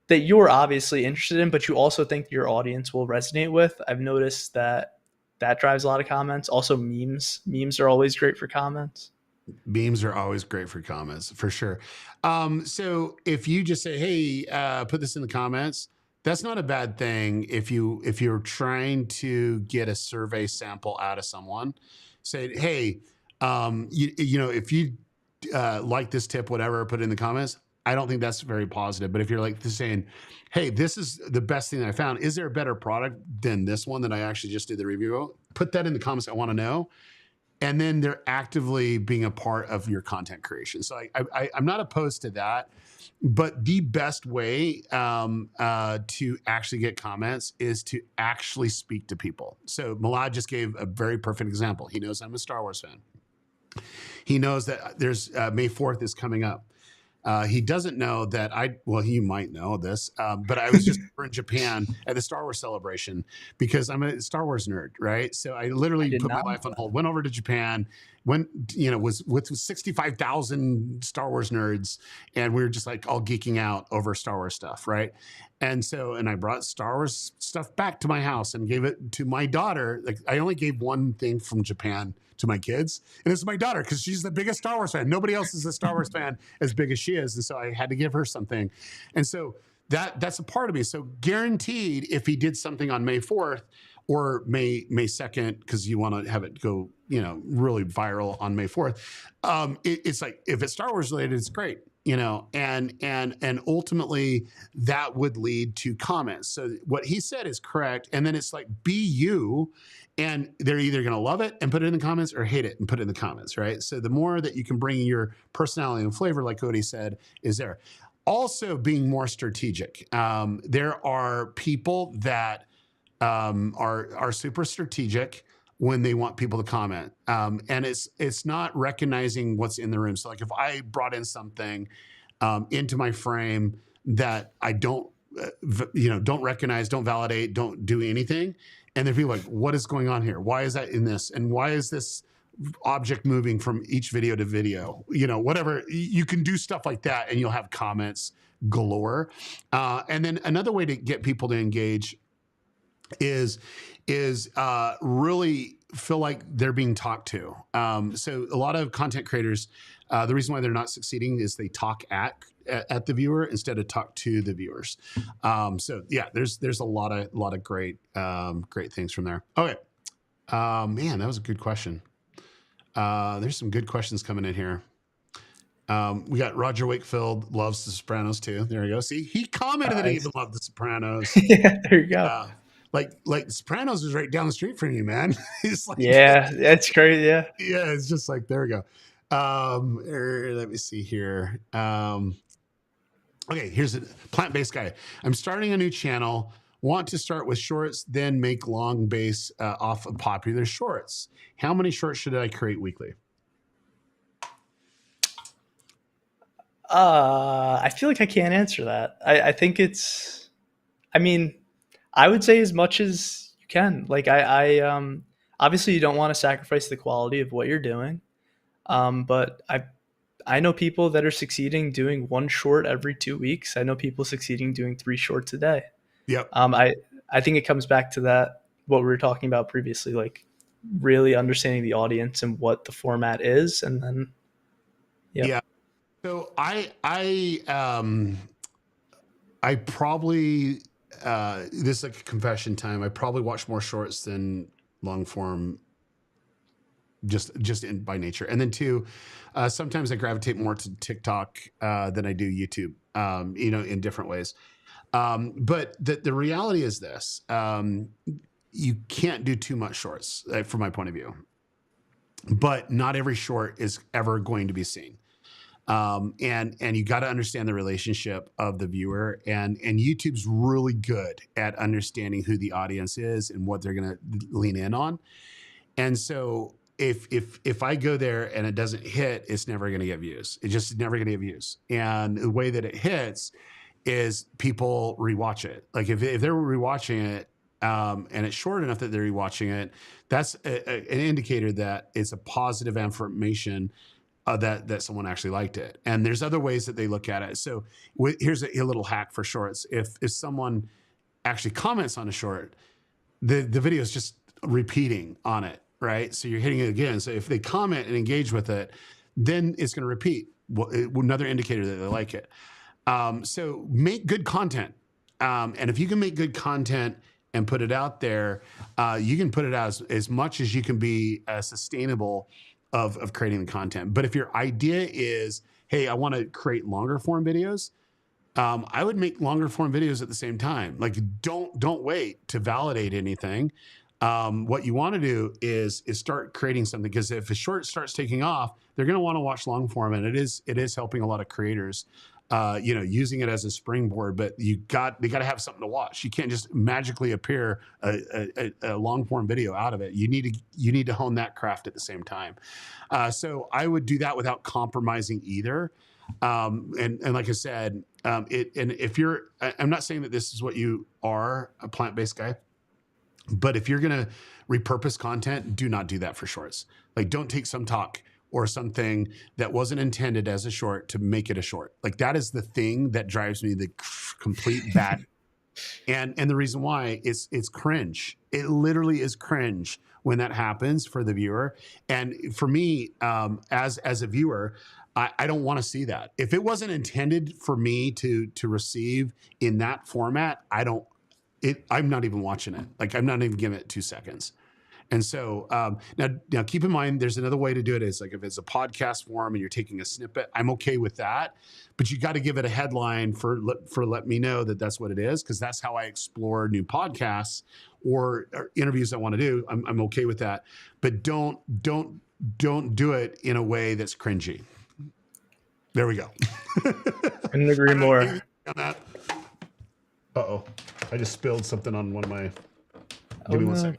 that you're obviously interested in, but you also think your audience will resonate with. I've noticed that that drives a lot of comments. Also memes are always great for comments. Memes are always great for comments, for sure. So if you just say, "Hey, put this in the comments," that's not a bad thing. If you're trying to get a survey sample out of someone, say, "Hey, if you like this tip, whatever, put it in the comments." I don't think that's very positive. But if you're like saying, "Hey, this is the best thing that I found. Is there a better product than this one that I actually just did the review of?" Put that in the comments. I want to know, and then they're actively being a part of your content creation. So I'm not opposed to that, but the best way to actually get comments is to actually speak to people. So Milad just gave a very perfect example. He knows I'm a Star Wars fan. He knows that there's May 4th is coming up. He doesn't know that you might know this, but I was just in Japan at the Star Wars celebration because I'm a Star Wars nerd, right? So I I literally did put my not know life on that. hold, went over to Japan, was with 65,000 Star Wars nerds, and we were just like all geeking out over Star Wars stuff, right? And I brought Star Wars stuff back to my house and gave it to my daughter. Like I only gave one thing from Japan to my kids, and it's my daughter because she's the biggest Star Wars fan. Nobody else is a Star Wars fan as big as she is, and so I had to give her something. And so that's a part of me. So guaranteed, if he did something on May 4th or May 2nd, because you want to have it go really viral on May 4th, it's like if it's Star Wars related, it's great. And ultimately that would lead to comments. So what he said is correct. And then it's like, be you, and they're either going to love it and put it in the comments or hate it and put it in the comments. Right. So the more that you can bring your personality and flavor, like Cody said, is there. Also being more strategic. There are people that are super strategic when they want people to comment. And it's not recognizing what's in the room. So like if I brought in something into my frame that I don't recognize, don't validate, don't do anything, and then people are like, what is going on here? Why is that in this? And why is this object moving from each video to video? Whatever. You can do stuff like that, and you'll have comments galore. And then another way to get people to engage is really feel like they're being talked to. So a lot of content creators, the reason why they're not succeeding is they talk at the viewer instead of talk to the viewers. So yeah, there's a lot of great things from there. Okay, man, that was a good question. There's some good questions coming in here. We got Roger Wakefield loves The Sopranos too. There you go. See, he commented that he Nice. even loved The Sopranos. Yeah, there you go. Like Sopranos is right down the street from you, man. It's like, Yeah, that's great. Yeah. yeah, it's just like, there we go. Let me see here. Okay, here's a plant-based guy. I'm starting a new channel. Want to start with shorts, then make long base off of popular shorts. How many shorts should I create weekly? I feel like I can't answer that. I think it's. I mean, I would say as much as you can. Like obviously you don't want to sacrifice the quality of what you're doing. But I know people that are succeeding doing one short every 2 weeks. I know people succeeding doing 3 shorts a day. Yep. I think it comes back to that what we were talking about previously, like really understanding the audience and what the format is, and then yep. Yeah. So I probably this is like a confession time. I probably watch more shorts than long form, just in by nature. And then two, sometimes I gravitate more to TikTok than I do YouTube. In different ways. But the reality is this: you can't do too much shorts, from my point of view. But not every short is ever going to be seen. And you got to understand the relationship of the viewer, and YouTube's really good at understanding who the audience is and what they're going to lean in on. And so if I go there and it doesn't hit, it's never going to get views. It's just never going to get views. And the way that it hits is people rewatch it. Like if they're rewatching it, and it's short enough that they're rewatching it, that's an indicator that it's a positive affirmation that someone actually liked it. And there's other ways that they look at it. So here's a little hack for shorts. If someone actually comments on a short, the video is just repeating on it, right? So you're hitting it again. So if they comment and engage with it, then it's going to repeat. Another indicator that they like it. So make good content. And if you can make good content and put it out there, you can put it out as much as you can be sustainable of creating the content. But if your idea is, hey, I want to create longer form videos, I would make longer form videos at the same time. Like don't wait to validate anything. What you want to do is start creating something, because if a short starts taking off, they're going to want to watch long form, and it is helping a lot of creators. Using it as a springboard, but they got to have something to watch. You can't just magically appear a long form video out of it. You need to hone that craft at the same time. So I would do that without compromising either. And like I said, and if I'm not saying that this is what you are, a plant-based guy, but if you're going to repurpose content, do not do that for shorts. Like don't take some talk or something that wasn't intended as a short to make it a short. Like that is the thing that drives me the complete bat. And the reason why is it's cringe. It literally is cringe when that happens for the viewer. And for me, as a viewer, I don't want to see that. If it wasn't intended for me to receive in that format, I'm not even watching it. Like I'm not even giving it 2 seconds. And so now keep in mind, there's another way to do it. Is like if it's a podcast form and you're taking a snippet, I'm okay with that. But you got to give it a headline for let me know that that's what it is, because that's how I explore new podcasts or interviews I want to do. I'm okay with that. But don't do it in a way that's cringy. There we go. Couldn't agree more. Uh-oh. I just spilled something on one of my... Give me 1 second.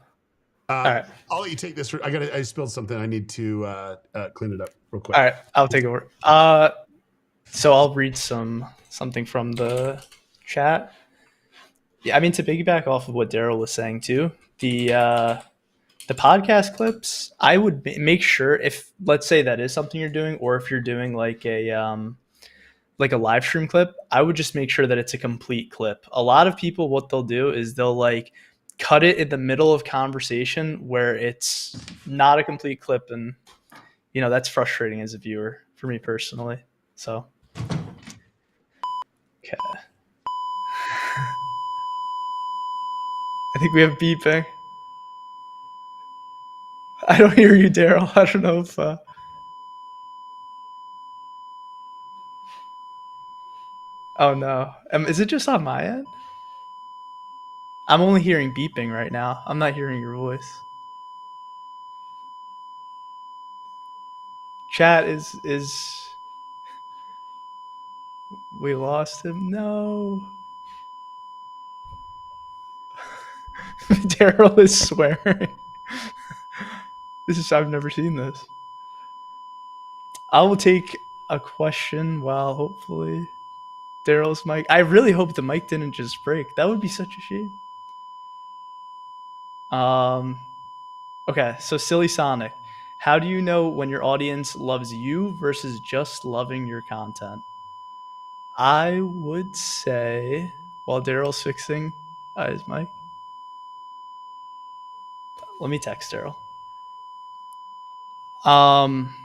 All right. I'll let you take this. I spilled something. I need to clean it up real quick. All right. I'll take over. So I'll read something from the chat. Yeah, I mean, to piggyback off of what Daryl was saying too, the podcast clips, I would make sure, if let's say that is something you're doing, or if you're doing like a live stream clip, I would just make sure that it's a complete clip. A lot of people, what they'll do is they'll like cut it in the middle of conversation where it's not a complete clip, and that's frustrating as a viewer for me personally. So okay. I think we have beeping. I don't hear you, Daryl. I don't know if oh no. Is it just on my end? I'm only hearing beeping right now. I'm not hearing your voice. Chat is we lost him? No. Daryl is swearing. I've never seen this. I will take a question while hopefully Daryl's mic. I really hope the mic didn't just break. That would be such a shame. Okay, so Silly Sonic. How do you know when your audience loves you versus just loving your content? I would say, while Daryl's fixing his mic, let me text Daryl. Um,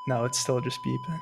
no, it's still just beeping.